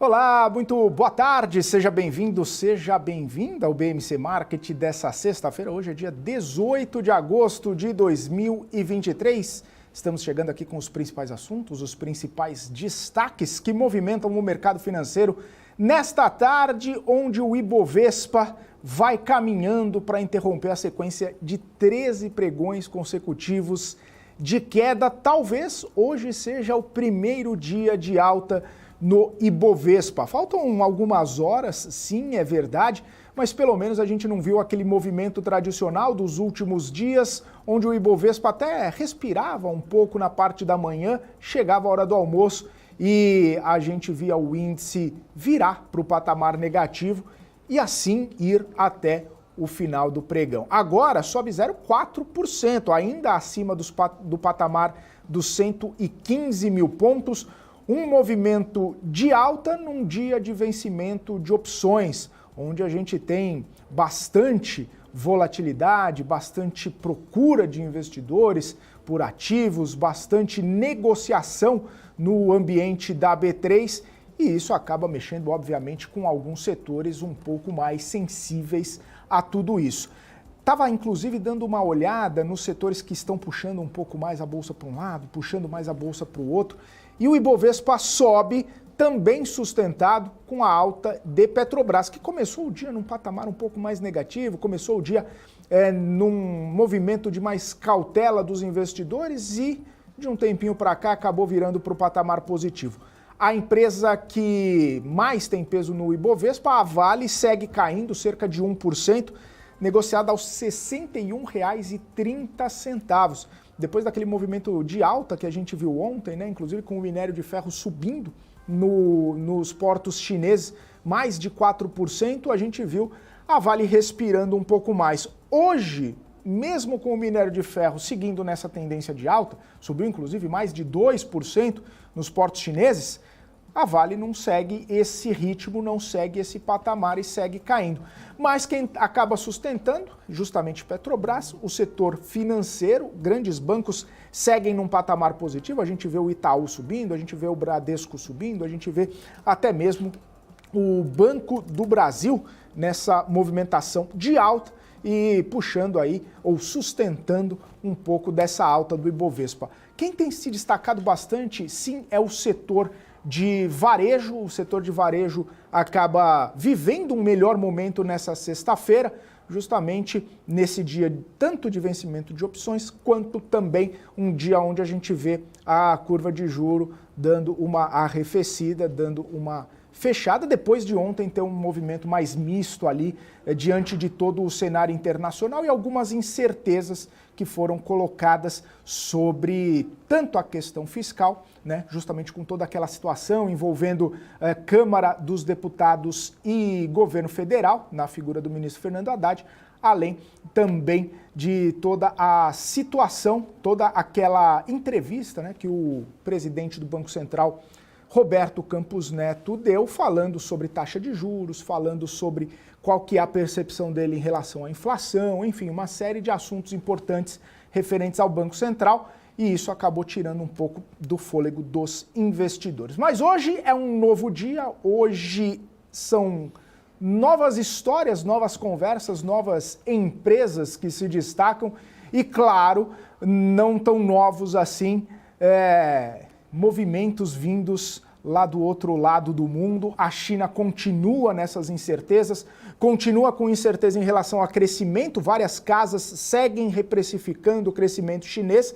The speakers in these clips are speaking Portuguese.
Olá, muito boa tarde, seja bem-vindo, seja bem-vinda ao BMC Market dessa sexta-feira. Hoje é dia 18 de agosto de 2023. Estamos chegando aqui com os principais assuntos, os principais destaques que movimentam o mercado financeiro nesta tarde, onde o Ibovespa vai caminhando para interromper a sequência de 13 pregões consecutivos de queda. Talvez hoje seja o primeiro dia de alta no Ibovespa. Faltam algumas horas, sim, é verdade, mas pelo menos a gente não viu aquele movimento tradicional dos últimos dias, onde o Ibovespa até respirava um pouco na parte da manhã, chegava a hora do almoço e a gente via o índice virar para o patamar negativo e assim ir até o final do pregão. Agora sobe 0,4%, ainda acima do patamar dos 115 mil pontos, um movimento de alta num dia de vencimento de opções, onde a gente tem bastante volatilidade, bastante procura de investidores por ativos, bastante negociação no ambiente da B3, e isso acaba mexendo, obviamente, com alguns setores um pouco mais sensíveis a tudo isso. Estava, inclusive, dando uma olhada nos setores que estão puxando um pouco mais a bolsa para um lado, puxando mais a bolsa para o outro, e o Ibovespa sobe, também sustentado com a alta de Petrobras, que começou o dia num patamar um pouco mais negativo, começou o dia num movimento de mais cautela dos investidores e, de um tempinho para cá, acabou virando para o patamar positivo. A empresa que mais tem peso no Ibovespa, a Vale, segue caindo cerca de 1%, negociada aos R$ 61,30. Depois daquele movimento de alta que a gente viu ontem, né, inclusive com o minério de ferro subindo nos portos chineses, mais de 4%, a gente viu a Vale respirando um pouco mais. Hoje, mesmo com o minério de ferro seguindo nessa tendência de alta, subiu inclusive mais de 2% nos portos chineses, a Vale não segue esse ritmo, não segue esse patamar e segue caindo. Mas quem acaba sustentando, justamente Petrobras, o setor financeiro, grandes bancos seguem num patamar positivo, a gente vê o Itaú subindo, a gente vê o Bradesco subindo, a gente vê até mesmo o Banco do Brasil nessa movimentação de alta e puxando aí, ou sustentando um pouco dessa alta do Ibovespa. Quem tem se destacado bastante, sim, é o setor de varejo. O setor de varejo acaba vivendo um melhor momento nessa sexta-feira, justamente nesse dia tanto de vencimento de opções, quanto também um dia onde a gente vê a curva de juro dando uma arrefecida, dando uma fechada, depois de ontem ter um movimento mais misto ali, diante de todo o cenário internacional e algumas incertezas que foram colocadas sobre tanto a questão fiscal, né, justamente com toda aquela situação envolvendo Câmara dos Deputados e governo federal, na figura do ministro Fernando Haddad, além também de toda a situação, toda aquela entrevista, né, que o presidente do Banco Central, Roberto Campos Neto, deu, falando sobre taxa de juros, falando sobre qual que é a percepção dele em relação à inflação, enfim, uma série de assuntos importantes referentes ao Banco Central, e isso acabou tirando um pouco do fôlego dos investidores. Mas hoje é um novo dia, hoje são novas histórias, novas conversas, novas empresas que se destacam e, claro, não tão novos assim, movimentos vindos lá do outro lado do mundo. A China continua nessas incertezas, continua com incerteza em relação a crescimento, várias casas seguem reprecificando o crescimento chinês,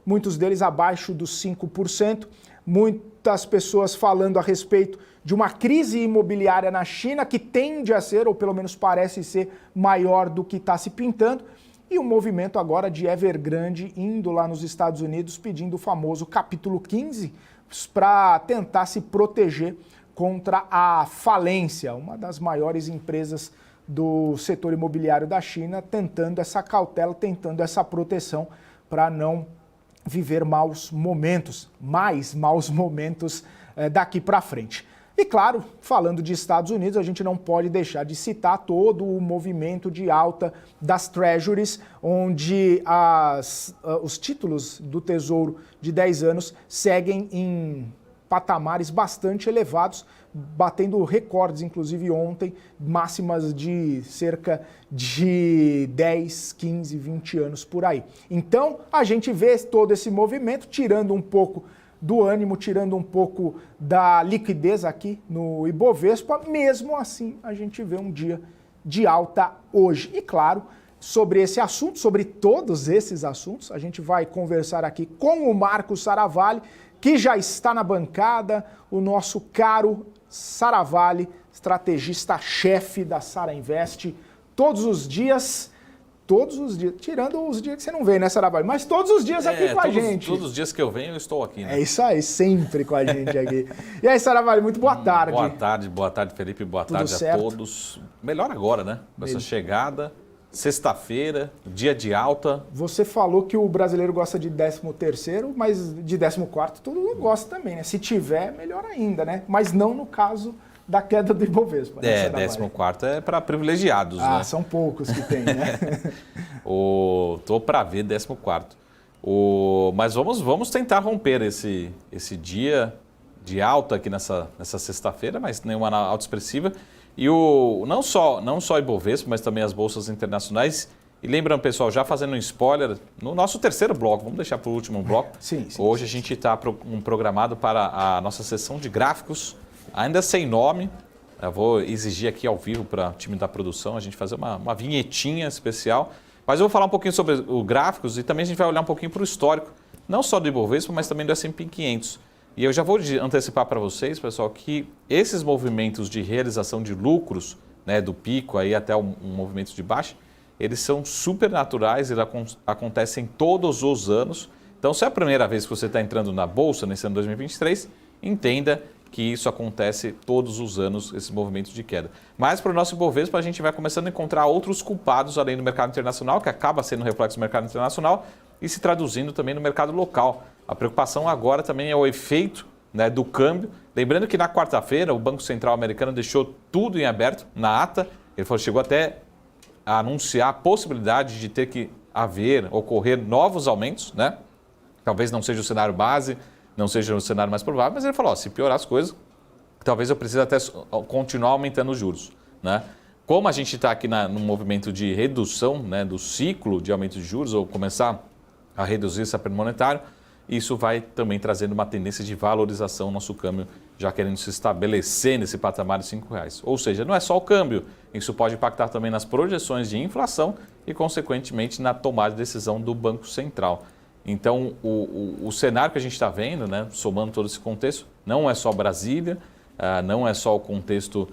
muitos deles abaixo dos 5%, muitas pessoas falando a respeito de uma crise imobiliária na China que tende a ser, ou pelo menos parece ser, maior do que está se pintando, e o movimento agora de Evergrande indo lá nos Estados Unidos pedindo o famoso capítulo 15 para tentar se proteger contra a falência, uma das maiores empresas do setor imobiliário da China, tentando essa cautela, tentando essa proteção para não viver mais maus momentos daqui para frente. E claro, falando de Estados Unidos, a gente não pode deixar de citar todo o movimento de alta das Treasuries, onde os títulos do Tesouro de 10 anos seguem em patamares bastante elevados, batendo recordes, inclusive ontem, máximas de cerca de 10, 15, 20 anos por aí. Então, a gente vê todo esse movimento, tirando um pouco do ânimo, tirando um pouco da liquidez aqui no Ibovespa. Mesmo assim, a gente vê um dia de alta hoje. E claro, sobre esse assunto, sobre todos esses assuntos, a gente vai conversar aqui com o Marcos Saravalli, que já está na bancada, o nosso caro Saravalli, estrategista-chefe da Sara Invest, todos os dias, tirando os dias que você não vem, né, Saravalli? Mas todos os dias aqui com a gente. Todos os dias que eu venho, eu estou aqui, né? É isso aí, sempre com a gente aqui. E aí, Saravalli, muito boa tarde. Boa tarde, Felipe, boa Tudo tarde certo? a todos. Melhor agora, né? Com essa chegada, sexta-feira, dia de alta. Você falou que o brasileiro gosta de 13º, mas de 14º todo mundo gosta também, né? Se tiver, melhor ainda, né? Mas não no caso da queda do Ibovespa. Né, 14º é para privilegiados, né? São poucos que tem, né? Tô para ver 14º. Mas vamos tentar romper esse dia de alta aqui nessa sexta-feira, mas nenhuma alta expressiva. E não só Ibovespa, mas também as bolsas internacionais. E lembrando, pessoal, já fazendo um spoiler, no nosso terceiro bloco, vamos deixar para o último bloco. Sim. Hoje a gente está programado para a nossa sessão de gráficos, ainda sem nome. Eu vou exigir aqui ao vivo para o time da produção a gente fazer uma vinhetinha especial. Mas eu vou falar um pouquinho sobre os gráficos e também a gente vai olhar um pouquinho para o histórico, não só do Ibovespa, mas também do S&P 500. E eu já vou antecipar para vocês, pessoal, que esses movimentos de realização de lucros, né, do pico aí até um movimento de baixa, eles são super naturais, eles acontecem todos os anos. Então, se é a primeira vez que você está entrando na Bolsa nesse ano 2023, entenda que isso acontece todos os anos, esses movimentos de queda. Mas para o nosso Ibovespa, a gente vai começando a encontrar outros culpados além do mercado internacional, que acaba sendo reflexo do mercado internacional e se traduzindo também no mercado local. A preocupação agora também é o efeito, né, do câmbio. Lembrando que na quarta-feira o Banco Central americano deixou tudo em aberto na ata. Ele chegou até a anunciar a possibilidade de ter que ocorrer novos aumentos, né? Talvez não seja o cenário base, não seja o cenário mais provável, mas ele falou, se piorar as coisas, talvez eu precise até continuar aumentando os juros, né? Como a gente está aqui num movimento de redução, né, do ciclo de aumento de juros, ou começar a reduzir esse aperto monetário, isso vai também trazendo uma tendência de valorização no nosso câmbio, já querendo se estabelecer nesse patamar de R$5. Ou seja, não é só o câmbio, isso pode impactar também nas projeções de inflação e, consequentemente, na tomada de decisão do Banco Central. Então, o cenário que a gente está vendo, né, somando todo esse contexto, não é só Brasília, não é só o contexto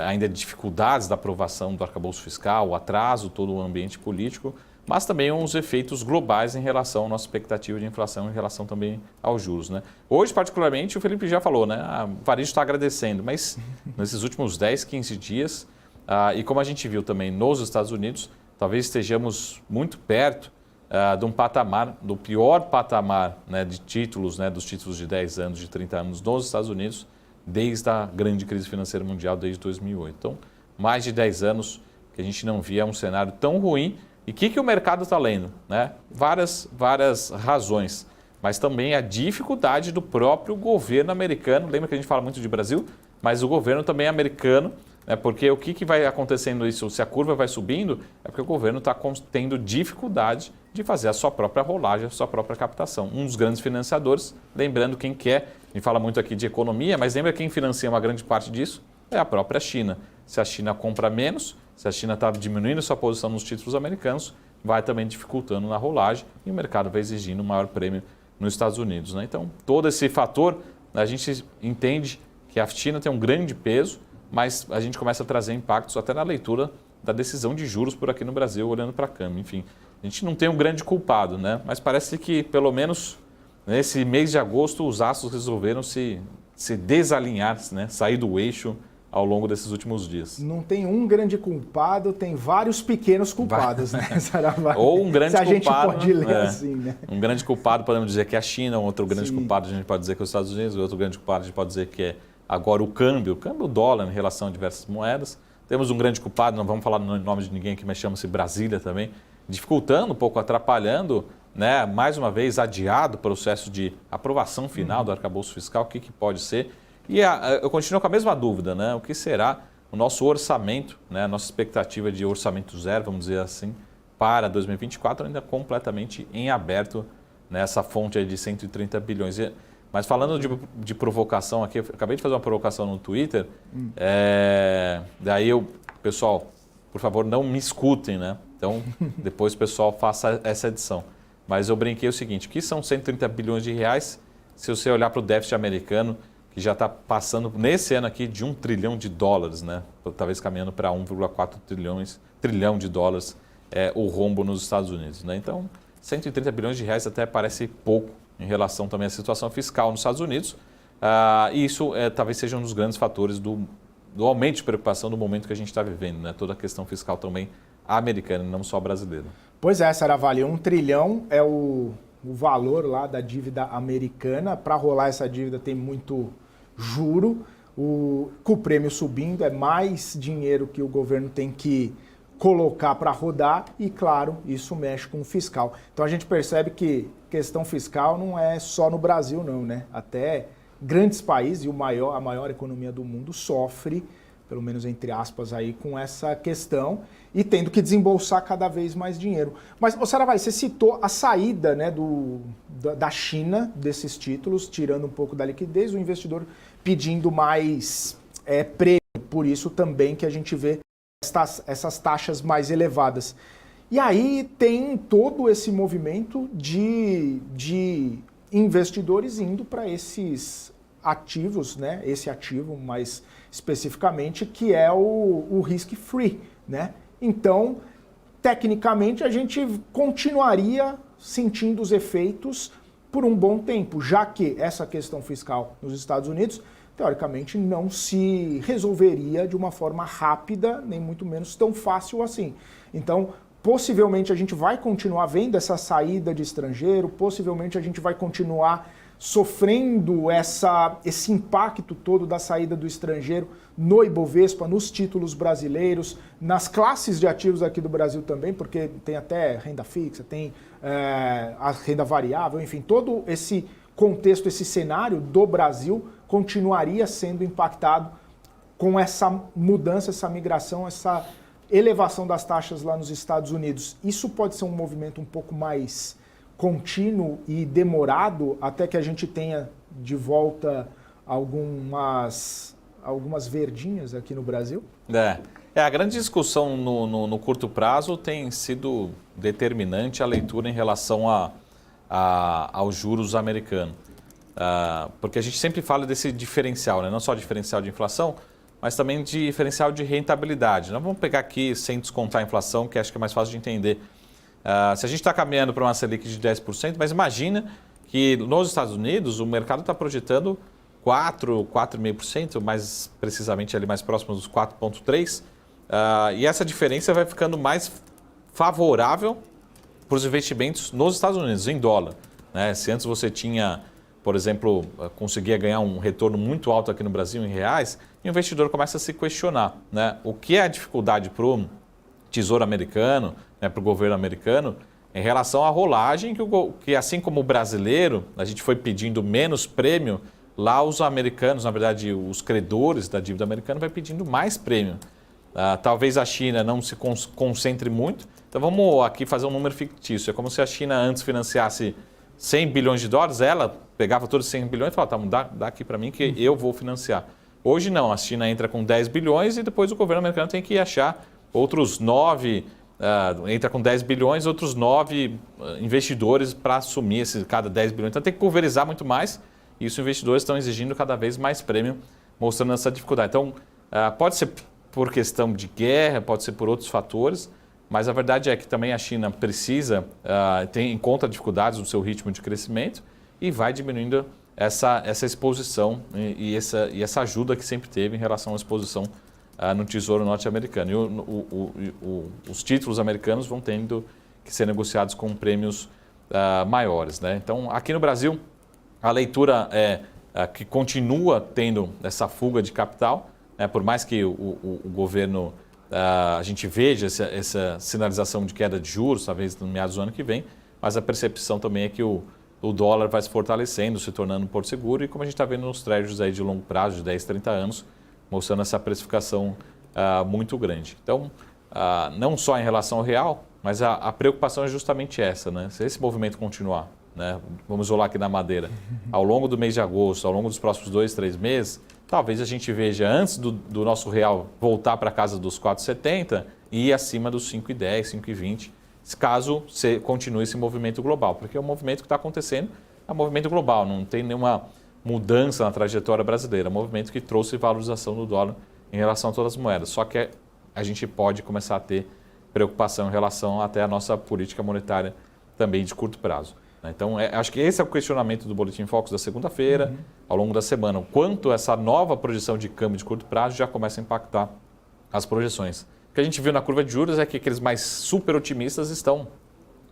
ainda de dificuldades da aprovação do arcabouço fiscal, o atraso, todo o ambiente político, mas também uns efeitos globais em relação à nossa expectativa de inflação, em relação também aos juros, né? Hoje, particularmente, o Felipe já falou, né? O varejo está agradecendo, mas nesses últimos 10, 15 dias, e como a gente viu também nos Estados Unidos, talvez estejamos muito perto de um patamar, do pior patamar, né, de títulos, né, dos títulos de 10 anos, de 30 anos nos Estados Unidos, desde a grande crise financeira mundial, desde 2008. Então, mais de 10 anos que a gente não via um cenário tão ruim. E o que o mercado está lendo? Né? Várias razões, mas também a dificuldade do próprio governo americano. Lembra que a gente fala muito de Brasil, mas o governo também é americano, né? Porque o que vai acontecendo isso? Se a curva vai subindo, é porque o governo está tendo dificuldade de fazer a sua própria rolagem, a sua própria captação. Um dos grandes financiadores, lembrando quem quer, a gente fala muito aqui de economia, mas lembra quem financia uma grande parte disso? É a própria China. Se a China compra menos, se a China está diminuindo sua posição nos títulos americanos, vai também dificultando na rolagem e o mercado vai exigindo um maior prêmio nos Estados Unidos, né? Então, todo esse fator, a gente entende que a China tem um grande peso, mas a gente começa a trazer impactos até na leitura da decisão de juros por aqui no Brasil, olhando para a câmbio. Enfim, a gente não tem um grande culpado, né? Mas parece que, pelo menos nesse mês de agosto, os astros resolveram se desalinhar, né? Sair do eixo ao longo desses últimos dias. Não tem um grande culpado, tem vários pequenos culpados, né, Saravalli? Ou um grande culpado. Se a gente pode ler assim, né? Um grande culpado podemos dizer que é a China, um outro grande culpado a gente pode dizer que é os Estados Unidos, outro grande culpado a gente pode dizer que é agora o câmbio dólar em relação a diversas moedas. Temos um grande culpado, não vamos falar no nome de ninguém aqui, mas chama-se Brasília também, dificultando um pouco, atrapalhando, né, mais uma vez adiado o processo de aprovação final do arcabouço fiscal, o que pode ser. E eu continuo com a mesma dúvida, né? O que será o nosso orçamento, né? A nossa expectativa de orçamento zero, vamos dizer assim, para 2024 ainda completamente em aberto nessa fonte aí de 130 bilhões. Mas falando de provocação aqui, eu acabei de fazer uma provocação no Twitter, daí pessoal, por favor, não me escutem, né? Então, depois o pessoal faça essa edição. Mas eu brinquei o seguinte, que são 130 bilhões de reais, se você olhar para o déficit americano, que já está passando, nesse ano aqui, de $1 trilhão, né? Talvez caminhando para 1,4 trilhão de dólares o rombo nos Estados Unidos, né? Então, 130 bilhões de reais até parece pouco em relação também à situação fiscal nos Estados Unidos. E isso talvez seja um dos grandes fatores do aumento de preocupação do momento que a gente está vivendo, né? Toda a questão fiscal também americana, não só brasileira. Pois é, Saravalli, 1 trilhão é o valor lá da dívida americana. Para rolar essa dívida tem muito juro. Com o prêmio subindo, é mais dinheiro que o governo tem que colocar para rodar e, claro, isso mexe com o fiscal. Então a gente percebe que questão fiscal não é só no Brasil, não, né? Até grandes países e a maior economia do mundo sofre, pelo menos entre aspas, aí, com essa questão e tendo que desembolsar cada vez mais dinheiro. Mas, Saravalli, você citou a saída, né, da China desses títulos, tirando um pouco da liquidez, o investidor pedindo mais prêmio, por isso também que a gente vê essas taxas mais elevadas. E aí tem todo esse movimento de investidores indo para esses ativos, né? Esse ativo mais especificamente, que é o risk-free, né? Então, tecnicamente, a gente continuaria sentindo os efeitos por um bom tempo, já que essa questão fiscal nos Estados Unidos, teoricamente, não se resolveria de uma forma rápida, nem muito menos tão fácil assim. Então, possivelmente a gente vai continuar vendo essa saída de estrangeiro, possivelmente a gente vai continuar sofrendo esse impacto todo da saída do estrangeiro no Ibovespa, nos títulos brasileiros, nas classes de ativos aqui do Brasil também, porque tem até renda fixa, tem a renda variável, enfim, todo esse contexto, esse cenário do Brasil continuaria sendo impactado com essa mudança, essa migração, essa elevação das taxas lá nos Estados Unidos. Isso pode ser um movimento um pouco mais contínuo e demorado até que a gente tenha de volta algumas verdinhas aqui no Brasil? A grande discussão no curto prazo tem sido determinante a leitura em relação aos juros americanos. Porque a gente sempre fala desse diferencial, né? Não só diferencial de inflação, mas também diferencial de rentabilidade. Nós vamos pegar aqui, sem descontar a inflação, que acho que é mais fácil de entender. Se a gente está caminhando para uma Selic de 10%, mas imagina que nos Estados Unidos o mercado está projetando 4,5%, mais precisamente ali mais próximo dos 4,3%, e essa diferença vai ficando mais favorável para os investimentos nos Estados Unidos, em dólar, né? Se antes você tinha, por exemplo, conseguia ganhar um retorno muito alto aqui no Brasil em reais, o investidor começa a se questionar, né? O que é a dificuldade para o Tesouro americano, né, para o governo americano, em relação à rolagem, que assim como o brasileiro, a gente foi pedindo menos prêmio, lá os americanos, na verdade os credores da dívida americana, vai pedindo mais prêmio. Talvez a China não se concentre muito, então vamos aqui fazer um número fictício. É como se a China antes financiasse 100 bilhões de dólares, ela pegava todos os 100 bilhões e falava, dá aqui para mim que eu vou financiar. Hoje não, a China entra com 10 bilhões e depois o governo americano tem que achar outros 9, entra com 10 bilhões, outros 9 investidores para assumir cada 10 bilhões. Então tem que pulverizar muito mais e os investidores estão exigindo cada vez mais prêmio, mostrando essa dificuldade. Então pode ser por questão de guerra, pode ser por outros fatores, mas a verdade é que também a China precisa, encontra dificuldades no seu ritmo de crescimento e vai diminuindo essa exposição e essa ajuda que sempre teve em relação à exposição no Tesouro norte-americano. E os títulos americanos vão tendo que ser negociados com prêmios maiores, né? Então, aqui no Brasil, a leitura é que continua tendo essa fuga de capital, né? Por mais que o governo, a gente veja essa sinalização de queda de juros, talvez no meados do ano que vem, mas a percepção também é que o dólar vai se fortalecendo, se tornando um porto seguro, e como a gente está vendo nos treasuries aí de longo prazo, de 10, 30 anos, mostrando essa precificação muito grande. Então, não só em relação ao real, mas a preocupação é justamente essa, né? Se esse movimento continuar, né? Vamos isolar aqui na madeira, ao longo do mês de agosto, ao longo dos próximos 2, 3 meses, talvez a gente veja antes do nosso real voltar para a casa dos 4,70 e ir acima dos 5,10, 5,20, caso continue esse movimento global, porque o movimento que está acontecendo é um movimento global, não tem nenhuma mudança na trajetória brasileira, é um movimento que trouxe valorização do dólar em relação a todas as moedas, só que a gente pode começar a ter preocupação em relação até a nossa política monetária também de curto prazo. Então, acho que esse é o questionamento do Boletim Focus da segunda-feira, ao longo da semana. O quanto essa nova projeção de câmbio de curto prazo já começa a impactar as projeções. O que a gente viu na curva de juros é que aqueles mais super otimistas estão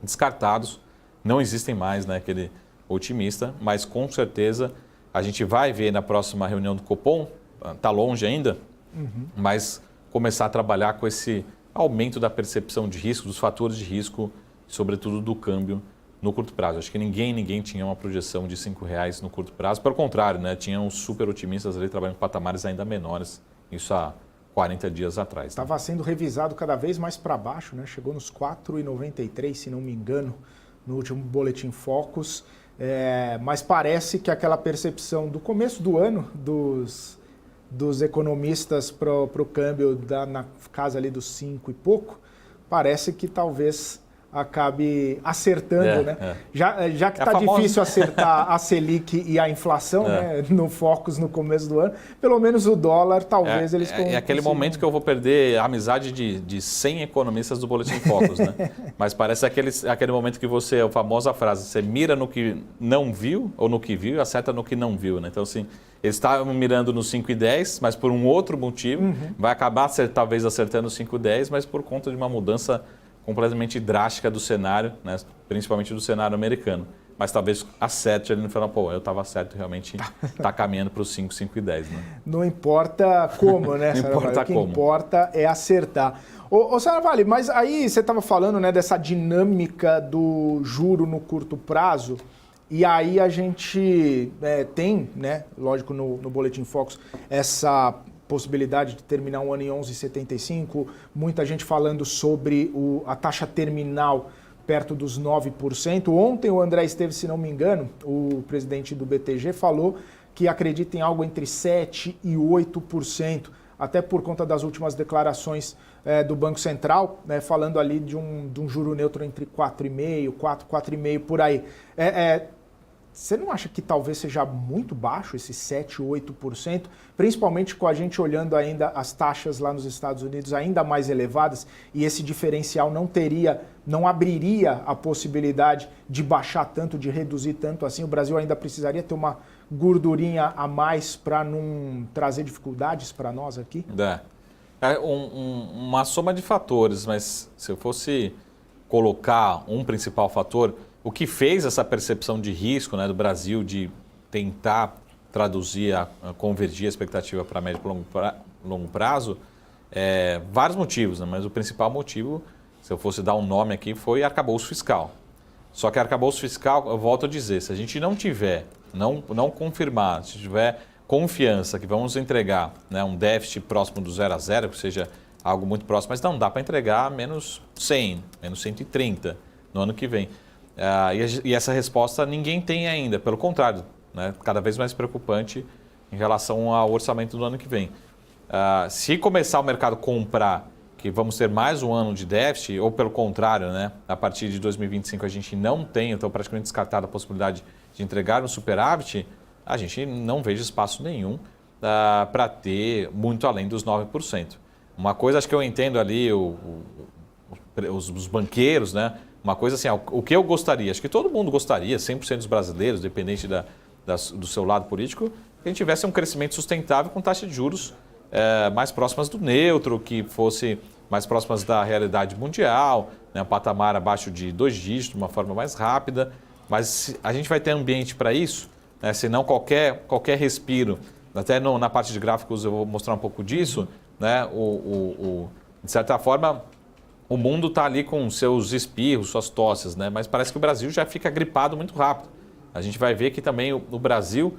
descartados, não existem mais, né, aquele otimista, mas com certeza a gente vai ver na próxima reunião do Copom, está longe ainda, mas começar a trabalhar com esse aumento da percepção de risco, dos fatores de risco, sobretudo do câmbio no curto prazo. Acho que ninguém tinha uma projeção de R$5 no curto prazo. Pelo contrário, né? Tinham super otimistas ali trabalhando com patamares ainda menores. Isso há 40 dias atrás. Estava sendo revisado cada vez mais para baixo, né? Chegou nos 4,93, se não me engano, no último Boletim Focus. Mas parece que aquela percepção do começo do ano dos economistas para o câmbio na casa ali dos 5 e pouco, parece que talvez acabe acertando, né? Já que está difícil acertar a Selic e a inflação, né, no Focus no começo do ano, pelo menos o dólar, talvez eles É aquele momento que eu vou perder a amizade de 100 economistas do Boletim Focus, né? Mas parece aquele momento que a famosa frase, você mira no que não viu, ou no que viu, e acerta no que não viu, né? Então, assim, eles estavam mirando no 5,10, mas por um outro motivo, vai acabar talvez acertando o 5,10, mas por conta de uma mudança completamente drástica do cenário, né? Principalmente do cenário americano. Mas talvez acerte ali no final, eu estava certo, realmente está caminhando para os 5, 5,10. Né? Não importa como, né, Saravalli? O que importa é acertar. Ô Saravalli, mas aí você estava falando, né, dessa dinâmica do juro no curto prazo, e aí a gente tem, né, lógico, no Boletim Focus, essa possibilidade de terminar um ano em 11,75, muita gente falando sobre a taxa terminal perto dos 9%. Ontem o André Esteves, se não me engano, o presidente do BTG, falou que acredita em algo entre 7% e 8%, até por conta das últimas declarações do Banco Central, né, falando ali de um juro neutro entre 4,5%, 4,5% por aí. Você não acha que talvez seja muito baixo esse 7%, 8%, principalmente com a gente olhando ainda as taxas lá nos Estados Unidos ainda mais elevadas, e esse diferencial não abriria a possibilidade de baixar tanto, de reduzir tanto assim? O Brasil ainda precisaria ter uma gordurinha a mais para não trazer dificuldades para nós aqui? Uma soma de fatores, mas se eu fosse colocar um principal fator, o que fez essa percepção de risco, né, do Brasil de tentar traduzir, convergir a expectativa para médio e longo prazo, vários motivos, né, mas o principal motivo, se eu fosse dar um nome aqui, foi arcabouço fiscal. Só que arcabouço fiscal, eu volto a dizer, se a gente não tiver, não confirmar, se tiver confiança que vamos entregar, né, um déficit próximo do 0 a 0, que seja algo muito próximo, mas não dá para entregar menos 100, menos 130 no ano que vem. E essa resposta ninguém tem ainda, pelo contrário, né, cada vez mais preocupante em relação ao orçamento do ano que vem. Se começar o mercado comprar que vamos ter mais um ano de déficit, ou pelo contrário, né, a partir de 2025 a gente não tem, então praticamente descartada a possibilidade de entregar um superávit, a gente não vejo espaço nenhum para ter muito além dos 9%. Uma coisa, acho que eu entendo ali os banqueiros, né? Uma coisa assim, o que eu gostaria, acho que todo mundo gostaria, 100% dos brasileiros, dependente do seu lado político, que a gente tivesse um crescimento sustentável com taxa de juros mais próximas do neutro, que fosse mais próximas da realidade mundial, né, um patamar abaixo de 2 dígitos, de uma forma mais rápida. Mas a gente vai ter ambiente para isso, né, senão qualquer respiro, até na parte de gráficos eu vou mostrar um pouco disso, né, de certa forma, o mundo está ali com seus espirros, suas tosses, né? Mas parece que o Brasil já fica gripado muito rápido. a gente vai ver que também no Brasil,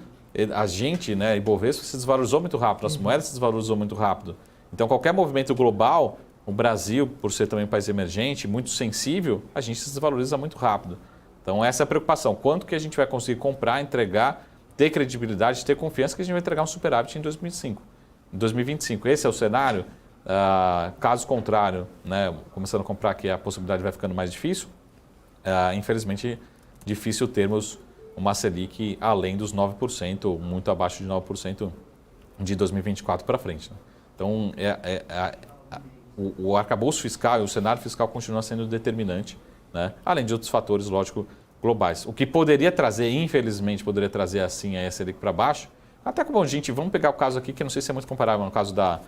a gente, né, Ibovespa, se desvalorizou muito rápido, as moedas se desvalorizou muito rápido. Então, qualquer movimento global, o Brasil, por ser também um país emergente, muito sensível, a gente se desvaloriza muito rápido. Então, essa é a preocupação. Quanto que a gente vai conseguir comprar, entregar, ter credibilidade, ter confiança que a gente vai entregar um superávit em 2025. Esse é o cenário. Caso contrário, né, começando a comprar aqui, a possibilidade vai ficando mais difícil. Infelizmente, difícil termos uma Selic além dos 9%, muito abaixo de 9% de 2024 para frente. Né? Então, o arcabouço fiscal e o cenário fiscal continua sendo determinante, né? Além de outros fatores, lógico, globais. O que poderia trazer, infelizmente, poderia trazer assim a Selic para baixo, até como, gente, vamos pegar o caso aqui, que não sei se é muito comparável, no caso da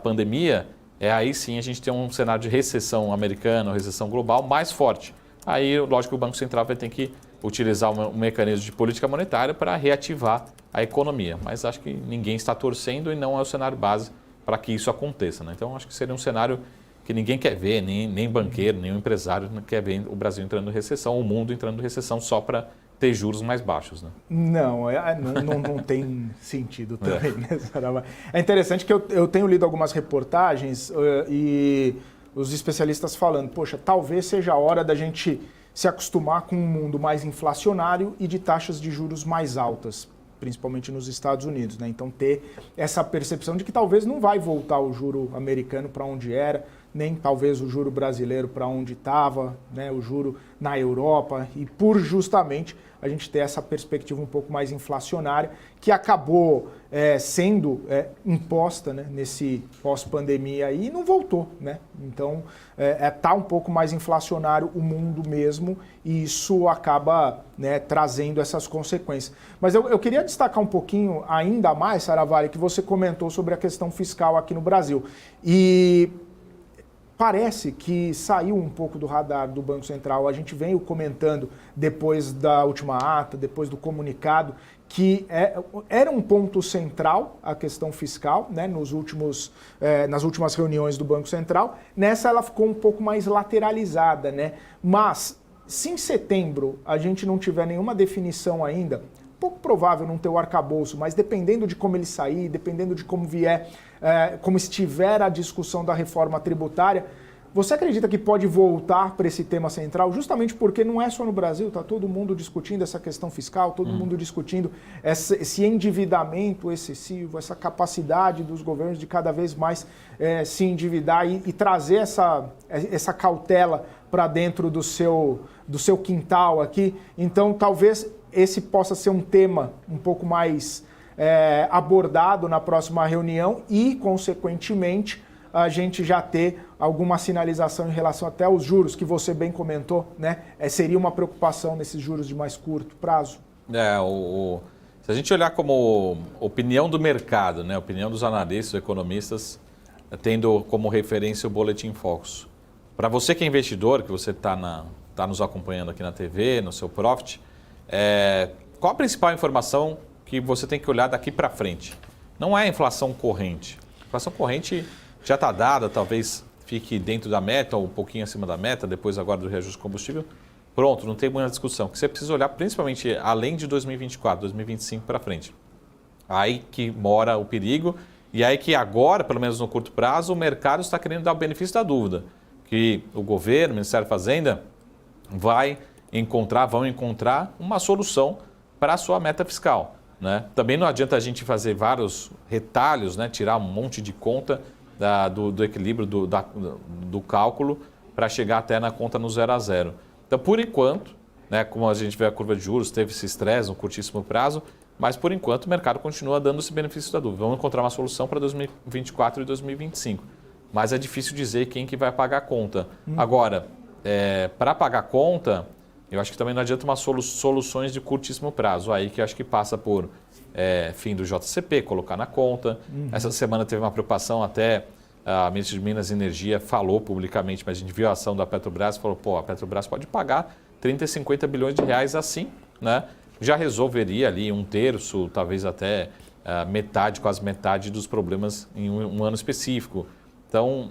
pandemia, aí sim a gente tem um cenário de recessão americana, recessão global mais forte. Aí, lógico, o Banco Central vai ter que utilizar um mecanismo de política monetária para reativar a economia. Mas acho que ninguém está torcendo e não é o cenário base para que isso aconteça. Né? Então, acho que seria um cenário que ninguém quer ver, nem banqueiro, nem empresário quer ver o Brasil entrando em recessão, o mundo entrando em recessão só para ter juros mais baixos. Né? Não tem sentido também. Né, Sarava? É interessante que eu tenho lido algumas reportagens e os especialistas falando, poxa, talvez seja a hora da gente se acostumar com um mundo mais inflacionário e de taxas de juros mais altas, principalmente nos Estados Unidos. Né? Então, ter essa percepção de que talvez não vai voltar o juro americano para onde era, nem talvez o juro brasileiro para onde estava, né? O juro na Europa, e por justamente a gente ter essa perspectiva um pouco mais inflacionária, que acabou sendo imposta, né, nesse pós-pandemia aí, e não voltou. Né? Então, tá um pouco mais inflacionário o mundo mesmo, e isso acaba, né, trazendo essas consequências. Mas eu queria destacar um pouquinho ainda mais, Saravari, que você comentou sobre a questão fiscal aqui no Brasil. E parece que saiu um pouco do radar do Banco Central. A gente veio comentando depois da última ata, depois do comunicado, que era um ponto central a questão fiscal, né, nas últimas reuniões do Banco Central. Nessa ela ficou um pouco mais lateralizada, né? Mas se em setembro a gente não tiver nenhuma definição ainda, pouco provável não ter o arcabouço, mas dependendo de como ele sair, dependendo de como vier, como estiver a discussão da reforma tributária, você acredita que pode voltar para esse tema central? Justamente porque não é só no Brasil, está todo mundo discutindo essa questão fiscal, todo mundo discutindo esse endividamento excessivo, essa capacidade dos governos de cada vez mais se endividar e trazer essa cautela para dentro do seu quintal aqui. Então, talvez esse possa ser um tema um pouco mais abordado na próxima reunião e, consequentemente, a gente já ter alguma sinalização em relação até aos juros, que você bem comentou, né? Seria uma preocupação nesses juros de mais curto prazo? Se a gente olhar como opinião do mercado, né? Opinião dos analistas, economistas, tendo como referência o Boletim Focus. Para você que é investidor, que você está nos acompanhando aqui na TV, no seu Profit, qual a principal informação que você tem que olhar daqui para frente? Não é a inflação corrente. A inflação corrente já está dada, talvez fique dentro da meta ou um pouquinho acima da meta, depois agora do reajuste de combustível. Pronto, não tem muita discussão. O que você precisa olhar principalmente além de 2024, 2025 para frente. Aí que mora o perigo e aí que agora, pelo menos no curto prazo, o mercado está querendo dar o benefício da dúvida. Que o governo, o Ministério da Fazenda, vão encontrar uma solução para a sua meta fiscal. Né? Também não adianta a gente fazer vários retalhos, né? Tirar um monte de conta do equilíbrio do cálculo para chegar até na conta no 0 a 0. Então, por enquanto, né, como a gente vê a curva de juros, teve esse estresse no curtíssimo prazo, mas por enquanto o mercado continua dando esse benefício da dúvida. Vamos encontrar uma solução para 2024 e 2025. Mas é difícil dizer quem que vai pagar a conta. Agora, para pagar a conta, eu acho que também não adianta umas soluções de curtíssimo prazo. Aí que eu acho que passa por fim do JCP, colocar na conta. Essa semana teve uma preocupação, até a ministra de Minas e Energia falou publicamente, mas a gente viu a ação da Petrobras e falou, a Petrobras pode pagar 30 e 50 bilhões de reais assim, né? Já resolveria ali 1/3, talvez até metade, quase metade dos problemas em um ano específico. Então,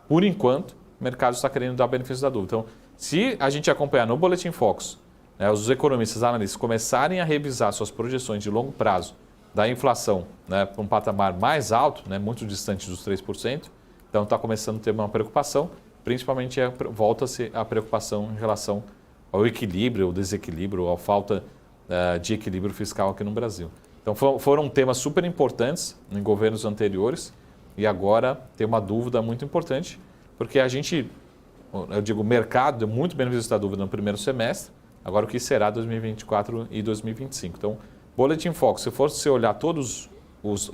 por enquanto, o mercado está querendo dar benefício da dúvida. Então, se a gente acompanhar no Boletim Focus os economistas analistas começarem a revisar suas projeções de longo prazo da inflação, né, para um patamar mais alto, né, muito distante dos 3%, então está começando a ter uma preocupação, principalmente volta-se a preocupação em relação ao equilíbrio, ao desequilíbrio, à falta de equilíbrio fiscal aqui no Brasil. Então foram temas super importantes em governos anteriores e agora tem uma dúvida muito importante, porque o mercado deu muito bem no visto da dúvida no primeiro semestre, agora o que será 2024 e 2025. Então, Boletim Focus, se fosse olhar todas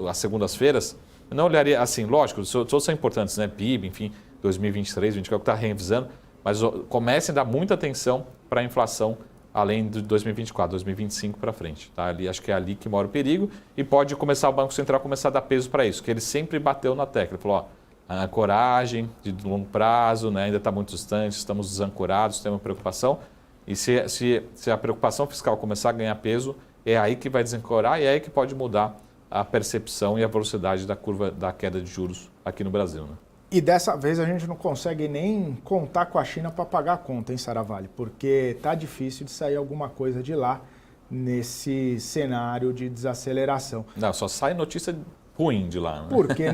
as segundas-feiras, eu não olharia assim, lógico, todos são importantes, né? PIB, enfim, 2023, 2024, que está revisando, mas comecem a dar muita atenção para a inflação além de 2024, 2025 para frente. Tá? Ali, acho que é ali que mora o perigo e pode começar o Banco Central começar a dar peso para isso, que ele sempre bateu na tecla. Ele falou, a coragem de longo prazo, né? Ainda está muito distante, estamos desancorados, temos preocupação. E se a preocupação fiscal começar a ganhar peso, é aí que vai desancorar e é aí que pode mudar a percepção e a velocidade da curva da queda de juros aqui no Brasil. Né? E dessa vez a gente não consegue nem contar com a China para pagar a conta, hein, Saravalli? Porque tá difícil de sair alguma coisa de lá nesse cenário de desaceleração. Não, só sai notícia ruim de lá. Né? Porque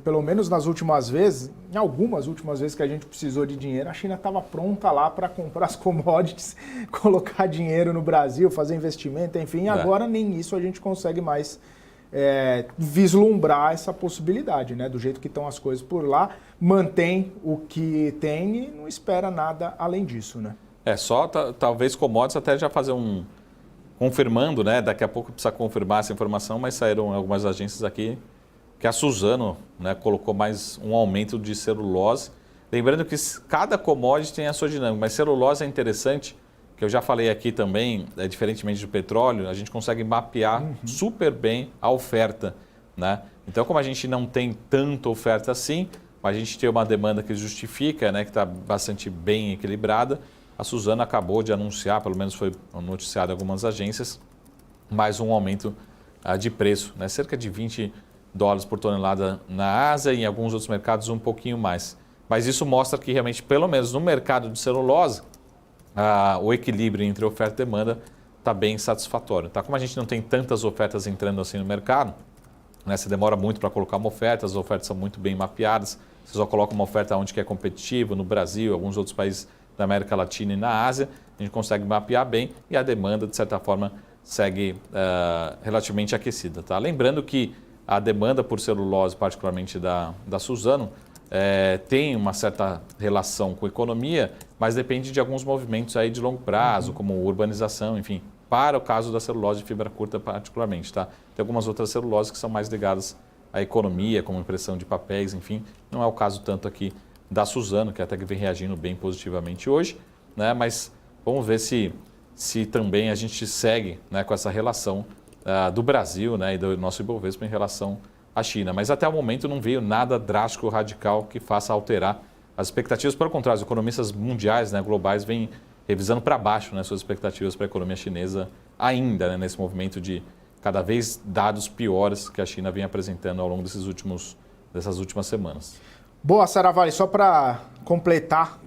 pelo menos nas últimas vezes, em algumas últimas vezes que a gente precisou de dinheiro, a China estava pronta lá para comprar as commodities, colocar dinheiro no Brasil, fazer investimento, enfim. Agora nem isso a gente consegue mais vislumbrar essa possibilidade, né? Do jeito que estão as coisas por lá, mantém o que tem e não espera nada além disso, né? Só talvez commodities até já fazer confirmando, né? Daqui a pouco precisa confirmar essa informação, mas saíram algumas agências aqui que a Suzano, né, colocou mais um aumento de celulose. Lembrando que cada commodity tem a sua dinâmica, mas celulose é interessante, que eu já falei aqui também, diferentemente do petróleo, a gente consegue mapear super bem a oferta. Né? Então, como a gente não tem tanta oferta assim, mas a gente tem uma demanda que justifica, né, que está bastante bem equilibrada, a Suzano acabou de anunciar, pelo menos foi noticiado em algumas agências, mais um aumento de preço, né? Cerca de $20 por tonelada na Ásia e em alguns outros mercados um pouquinho mais. Mas isso mostra que realmente, pelo menos no mercado de celulose, o equilíbrio entre oferta e demanda está bem satisfatório. Tá? Como a gente não tem tantas ofertas entrando assim no mercado, né? Você demora muito para colocar uma oferta, as ofertas são muito bem mapeadas, você só coloca uma oferta onde que é competitivo, no Brasil, alguns outros países da América Latina e na Ásia, a gente consegue mapear bem e a demanda, de certa forma, segue relativamente aquecida. Tá? Lembrando que a demanda por celulose, particularmente da Suzano, tem uma certa relação com a economia, mas depende de alguns movimentos aí de longo prazo, como urbanização, enfim, para o caso da celulose de fibra curta particularmente. Tá? Tem algumas outras celuloses que são mais ligadas à economia, como impressão de papéis, enfim, não é o caso tanto aqui da Suzano, que até que vem reagindo bem positivamente hoje, né? Mas vamos ver se também a gente segue, né, com essa relação do Brasil, né, e do nosso Ibovespa em relação à China. Mas até o momento não veio nada drástico, radical, que faça alterar as expectativas. Pelo contrário, os economistas mundiais, né, globais, vêm revisando para baixo, né, suas expectativas para a economia chinesa ainda, né, nesse movimento de cada vez dados piores que a China vem apresentando ao longo dessas últimas semanas. Boa, Saravalli, só para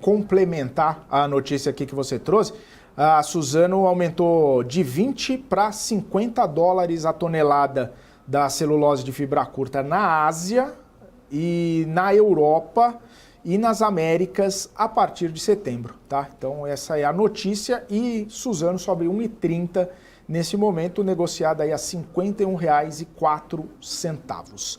complementar a notícia aqui que você trouxe, a Suzano aumentou de $20 para $50 a tonelada da celulose de fibra curta na Ásia e na Europa e nas Américas a partir de setembro. Tá? Então essa é a notícia e Suzano sobe 1,30 nesse momento, negociada aí a R$ 51,04.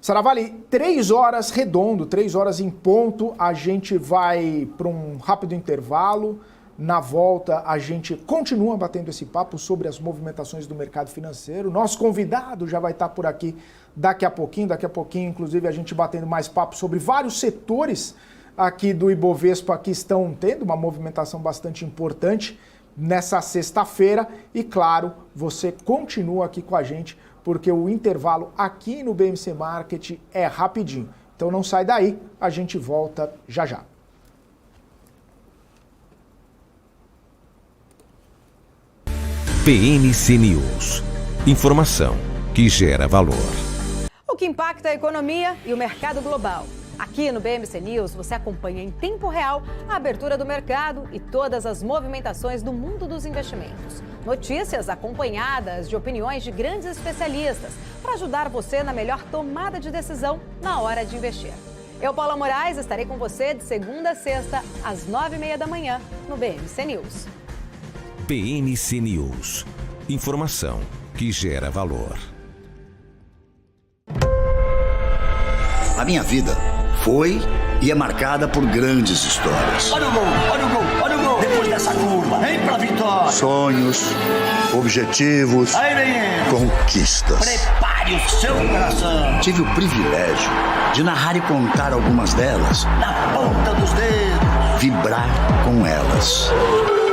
Saravalli, 3 horas redondo, 3 horas em ponto, a gente vai para um rápido intervalo. Na volta, a gente continua batendo esse papo sobre as movimentações do mercado financeiro. Nosso convidado já vai estar por aqui daqui a pouquinho, inclusive, a gente batendo mais papo sobre vários setores aqui do Ibovespa que estão tendo uma movimentação bastante importante nessa sexta-feira. E, claro, você continua aqui com a gente, porque o intervalo aqui no BMC Market é rapidinho. Então não sai daí, a gente volta já já. BMC News. Informação que gera valor. O que impacta a economia e o mercado global. Aqui no BMC News, você acompanha em tempo real a abertura do mercado e todas as movimentações do mundo dos investimentos. Notícias acompanhadas de opiniões de grandes especialistas para ajudar você na melhor tomada de decisão na hora de investir. Eu, Paula Moraes, estarei com você de segunda a sexta, às 9h30 da manhã, no BMC News. BMC News. Informação que gera valor. A minha vida foi e é marcada por grandes histórias. Olha o gol, olha o gol, olha o gol. Depois dessa curva, vem pra vitória. Sonhos, objetivos, Aí, menino. conquistas. Prepare o seu coração. Tive o privilégio de narrar e contar algumas delas, Na ponta dos dedos. vibrar com elas.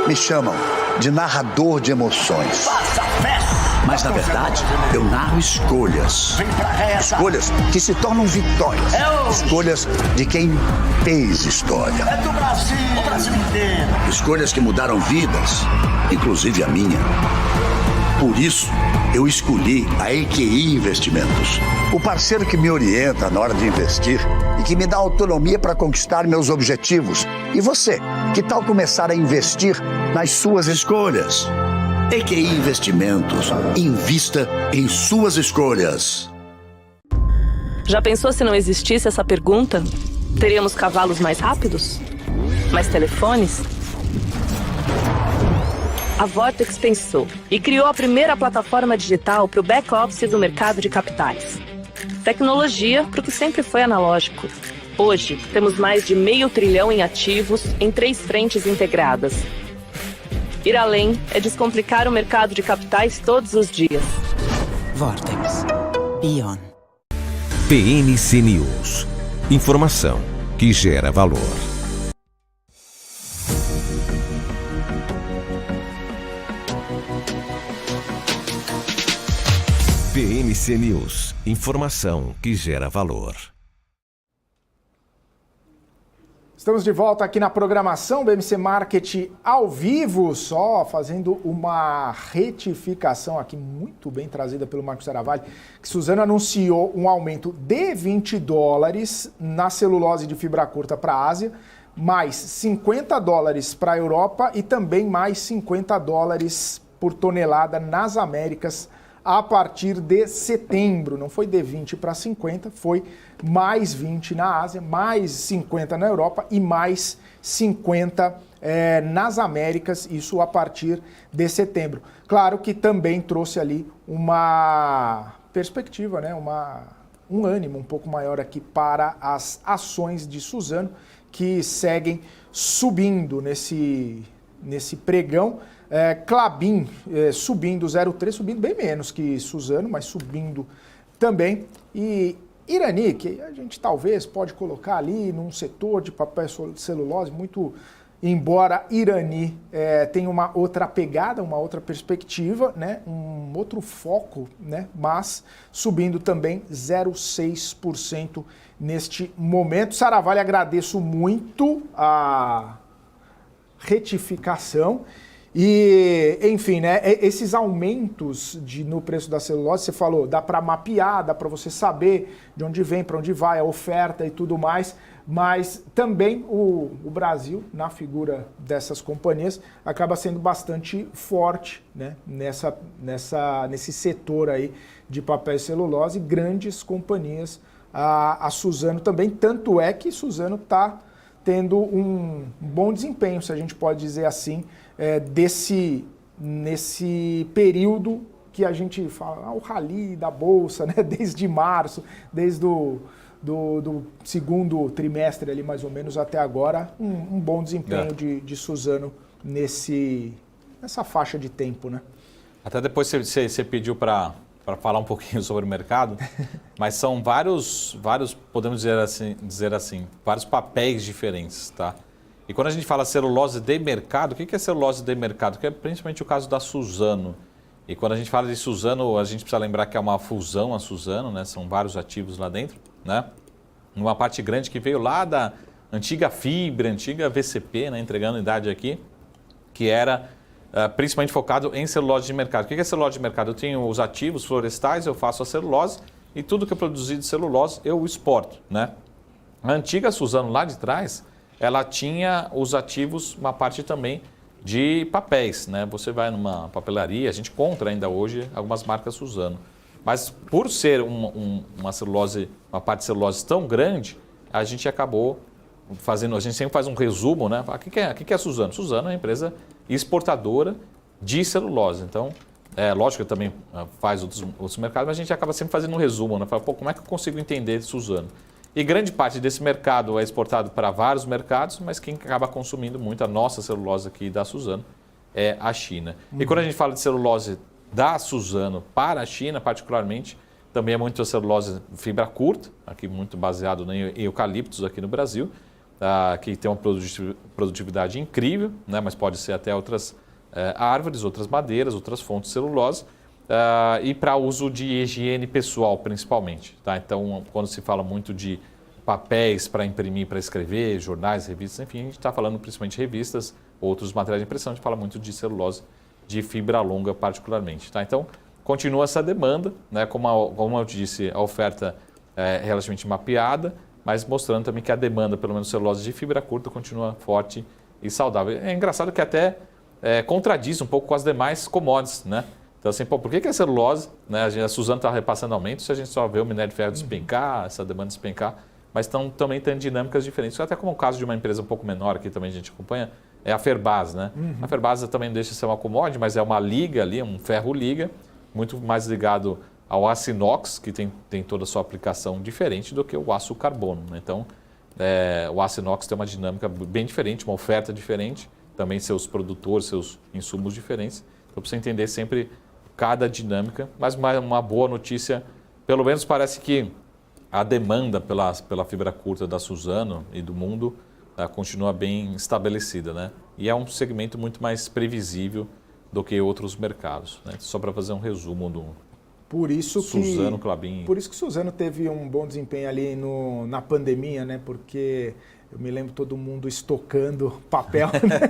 Me chamam de narrador de emoções. Faça festa. Mas, na verdade, eu narro escolhas. Vem pra reta. Escolhas que se tornam vitórias. É hoje. Escolhas de quem fez história. É do Brasil, o Brasil inteiro. Escolhas que mudaram vidas, inclusive a minha. Por isso, eu escolhi a EQI Investimentos, o parceiro que me orienta na hora de investir e que me dá autonomia para conquistar meus objetivos. E você, que tal começar a investir nas suas escolhas? EQI Investimentos. Invista em suas escolhas. Já pensou se não existisse essa pergunta? Teríamos cavalos mais rápidos? Mais telefones? A Vortex pensou e criou a primeira plataforma digital para o back-office do mercado de capitais. Tecnologia para o que sempre foi analógico. Hoje, temos mais de 500 bilhão em ativos em 3 frentes integradas. Ir além é descomplicar o mercado de capitais todos os dias. Vortex. Beyond. BMC News. Informação que gera valor. BMC News. Informação que gera valor. Estamos de volta aqui na programação BMC Market ao vivo, só fazendo uma retificação aqui muito bem trazida pelo Marcos Seravalli, que Suzano anunciou um aumento de $20 na celulose de fibra curta para a Ásia, mais $50 para a Europa e também mais $50 por tonelada nas Américas a partir de setembro. Não foi de 20 para 50, foi mais 20 na Ásia, mais 50 na Europa e mais 50 nas Américas, isso a partir de setembro. Claro que também trouxe ali uma perspectiva, né? Um ânimo um pouco maior aqui para as ações de Suzano, que seguem subindo nesse pregão. Klabin subindo 0,3, subindo bem menos que Suzano, mas subindo também. E Irani, que a gente talvez pode colocar ali num setor de papel celulose, muito embora Irani tenha uma outra pegada, uma outra perspectiva, né, um outro foco, né, mas subindo também 0,6% neste momento. Seravalli, agradeço muito a retificação. E, enfim, né, esses aumentos no preço da celulose, você falou, dá para mapear, dá para você saber de onde vem, para onde vai, a oferta e tudo mais, mas também o Brasil, na figura dessas companhias, acaba sendo bastante forte, né, nesse setor aí de papel e celulose, grandes companhias, a Suzano também, tanto é que Suzano está tendo um bom desempenho, se a gente pode dizer assim, nesse período que a gente fala, o rally da Bolsa, né? Desde março, desde do segundo trimestre ali mais ou menos até agora, um bom desempenho de Suzano nessa faixa de tempo, né? Até depois você pediu para falar um pouquinho sobre o mercado, mas são vários podemos dizer assim, vários papéis diferentes, tá? E quando a gente fala celulose de mercado, o que é celulose de mercado? Que é principalmente o caso da Suzano. E quando a gente fala de Suzano, a gente precisa lembrar que é uma fusão a Suzano, né? São vários ativos lá dentro, né? Uma parte grande que veio lá da antiga Fibra, antiga VCP, né? Entregando idade aqui, que era principalmente focado em celulose de mercado. O que é celulose de mercado? Eu tenho os ativos florestais, eu faço a celulose e tudo que é produzido de celulose eu exporto, né? A antiga Suzano, lá de trás, ela tinha os ativos, uma parte também de papéis, né? Você vai numa papelaria, a gente encontra ainda hoje algumas marcas Suzano. Mas por ser uma celulose, uma parte de celulose tão grande, a gente acabou fazendo, a gente sempre faz um resumo, né? O que é a Suzano? Suzano é uma empresa exportadora de celulose. Então, lógico que também faz outros mercados, mas a gente acaba sempre fazendo um resumo, né? Fala, como é que eu consigo entender Suzano? E grande parte desse mercado é exportado para vários mercados, mas quem acaba consumindo muito a nossa celulose aqui da Suzano é a China. E quando a gente fala de celulose da Suzano para a China, particularmente, também é muito a celulose fibra curta, aqui muito baseado em eucaliptos aqui no Brasil, que tem uma produtividade incrível, né? Mas pode ser até outras árvores, outras madeiras, outras fontes de celulose, e para uso de higiene pessoal, principalmente. Tá? Então, quando se fala muito de papéis para imprimir, para escrever, jornais, revistas, enfim, a gente está falando principalmente de revistas, outros materiais de impressão, a gente fala muito de celulose de fibra longa, particularmente. Tá? Então, continua essa demanda, né? Como eu disse, a oferta é relativamente mapeada, mas mostrando também que a demanda, pelo menos celulose de fibra curta, continua forte e saudável. É engraçado que até contradiz um pouco com as demais commodities, né? Então, assim, por que a celulose, né? A Suzano está repassando aumento se a gente só vê o minério de ferro despencar, essa demanda despencar, mas também tem dinâmicas diferentes. Até como o caso de uma empresa um pouco menor, que também a gente acompanha, é a Ferbasa, né? A Ferbasa também não deixa de ser uma commodity, mas é uma liga ali, um ferro-liga, muito mais ligado ao aço inox, que tem toda a sua aplicação diferente do que o aço carbono, né? Então, o aço inox tem uma dinâmica bem diferente, uma oferta diferente, também seus produtores, seus insumos diferentes. Então, para você entender sempre cada dinâmica, mas uma boa notícia, pelo menos parece que a demanda pela fibra curta da Suzano e do mundo continua bem estabelecida, né? E é um segmento muito mais previsível do que outros mercados, né? Só para fazer um resumo do Suzano, Klabin. Por isso que Suzano teve um bom desempenho ali na pandemia, né? Porque eu me lembro todo mundo estocando papel, né?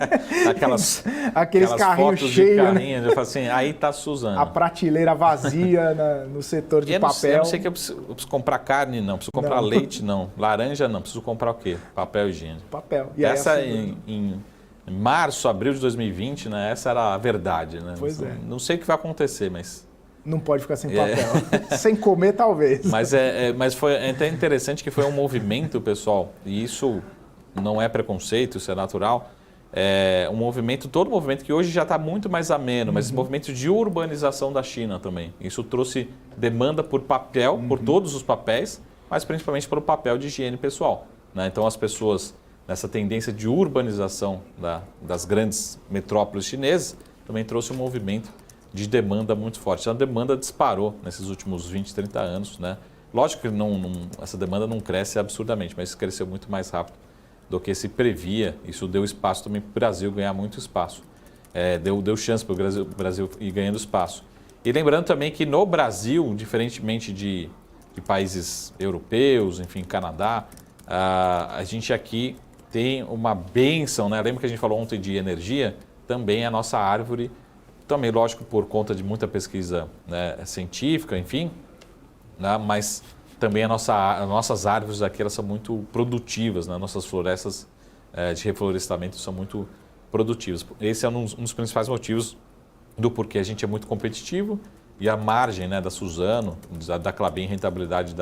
Aqueles carrinhos cheios, né? Eu falo assim, aí está Suzano. A prateleira vazia no setor de papel. Eu não sei que eu preciso comprar carne, não. Preciso comprar leite, não. Laranja, não. Preciso comprar o quê? Papel higiênico. Papel. E essa em março, abril de 2020, né? Essa era a verdade, né? Pois é. Não sei o que vai acontecer, mas... Não pode ficar sem papel. Sem comer, talvez. Mas foi até interessante que foi um movimento, pessoal, e isso não é preconceito, isso é natural. Todo movimento que hoje já está muito mais ameno, mas esse movimento de urbanização da China também. Isso trouxe demanda por papel, por todos os papéis, mas principalmente pelo papel de higiene pessoal, né? Então as pessoas, nessa tendência de urbanização das grandes metrópoles chinesas, também trouxe um movimento de demanda muito forte. A demanda disparou nesses últimos 20, 30 anos, né? Lógico que essa demanda não cresce absurdamente, mas cresceu muito mais rápido do que se previa. Isso deu espaço também para o Brasil ganhar muito espaço. Deu chance para o Brasil ir ganhando espaço. E lembrando também que no Brasil, diferentemente de países europeus, enfim, Canadá, a gente aqui tem uma bênção, né? Lembra que a gente falou ontem de energia? Também a nossa árvore, também, lógico, por conta de muita pesquisa, né, científica, enfim, né, mas também as nossas árvores aqui elas são muito produtivas, né? Nossas florestas de reflorestamento são muito produtivas. Esse é um dos principais motivos do porquê a gente é muito competitivo e a margem, né, da Suzano, da Klabin, rentabilidade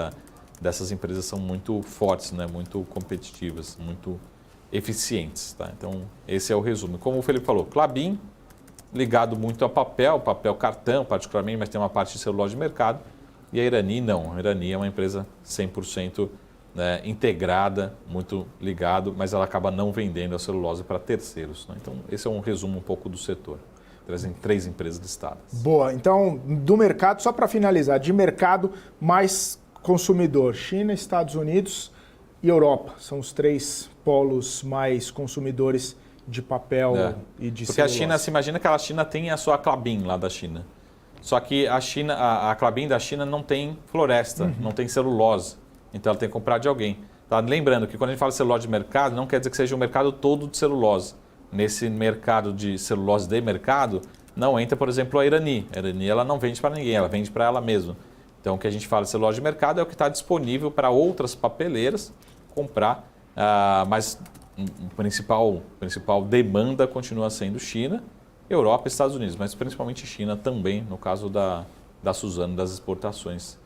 dessas empresas são muito fortes, né, muito competitivas, muito eficientes. Tá? Então, esse é o resumo. Como o Felipe falou, Klabin, ligado muito a papel cartão particularmente, mas tem uma parte de celulose de mercado. E a Irani não. A Irani é uma empresa 100% né, integrada, muito ligado, mas ela acaba não vendendo a celulose para terceiros. Né? Então, esse é um resumo um pouco do setor. Trazem 3 empresas listadas. Boa. Então, do mercado, só para finalizar, de mercado mais consumidor, China, Estados Unidos e Europa. São os 3 polos mais consumidores de papel e de celulose. Porque a China, se imagina que a China tem a sua Klabin lá da China. Só que a Klabin da China não tem floresta, não tem celulose. Então ela tem que comprar de alguém. Tá? Lembrando que quando a gente fala de celulose de mercado, não quer dizer que seja um mercado todo de celulose. Nesse mercado de celulose de mercado, não entra, por exemplo, a Irani. A Irani ela não vende para ninguém, ela vende para ela mesma. Então o que a gente fala de celulose de mercado é o que está disponível para outras papeleiras comprar, mas a principal demanda continua sendo China, Europa e Estados Unidos, mas principalmente China também, no caso da Suzano, das exportações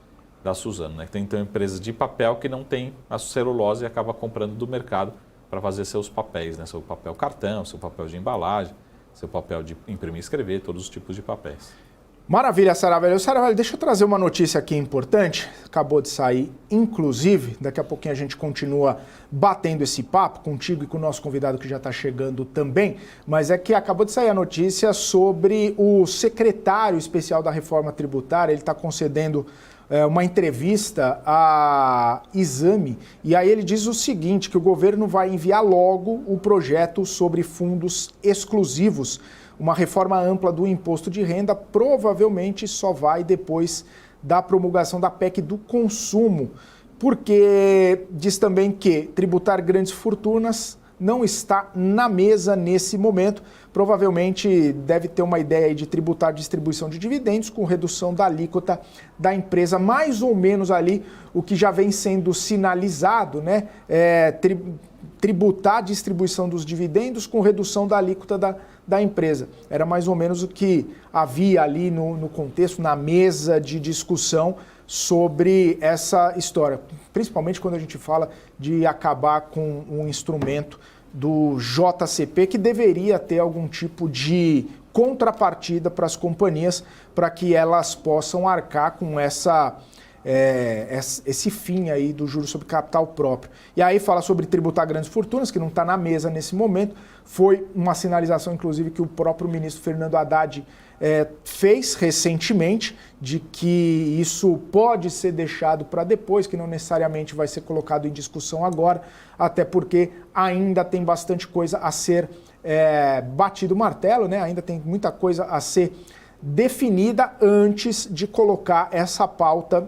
da Suzano. Né? Tem então empresas de papel que não tem a celulose e acaba comprando do mercado para fazer seus papéis, né? Seu papel cartão, seu papel de embalagem, seu papel de imprimir e escrever, todos os tipos de papéis. Maravilha, Saravelli. Saravelli, deixa eu trazer uma notícia aqui importante. Acabou de sair, inclusive, daqui a pouquinho a gente continua batendo esse papo contigo e com o nosso convidado que já está chegando também, mas é que acabou de sair a notícia sobre o secretário especial da reforma tributária. Ele está concedendo uma entrevista à Exame, e aí ele diz o seguinte, que o governo vai enviar logo o projeto sobre fundos exclusivos. Uma reforma ampla do imposto de renda provavelmente só vai depois da promulgação da PEC do consumo, porque diz também que tributar grandes fortunas não está na mesa nesse momento. Provavelmente deve ter uma ideia aí de tributar a distribuição de dividendos com redução da alíquota da empresa, mais ou menos ali o que já vem sendo sinalizado, né? Tributar a distribuição dos dividendos com redução da alíquota da empresa. Era mais ou menos o que havia ali no contexto, na mesa de discussão sobre essa história, principalmente quando a gente fala de acabar com um instrumento do JCP que deveria ter algum tipo de contrapartida para as companhias, para que elas possam arcar com esse fim aí do juros sobre capital próprio. E aí fala sobre tributar grandes fortunas, que não está na mesa nesse momento. Foi uma sinalização, inclusive, que o próprio ministro Fernando Haddad fez recentemente, de que isso pode ser deixado para depois, que não necessariamente vai ser colocado em discussão agora, até porque ainda tem bastante coisa a ser batido o martelo, né? Ainda tem muita coisa a ser definida antes de colocar essa pauta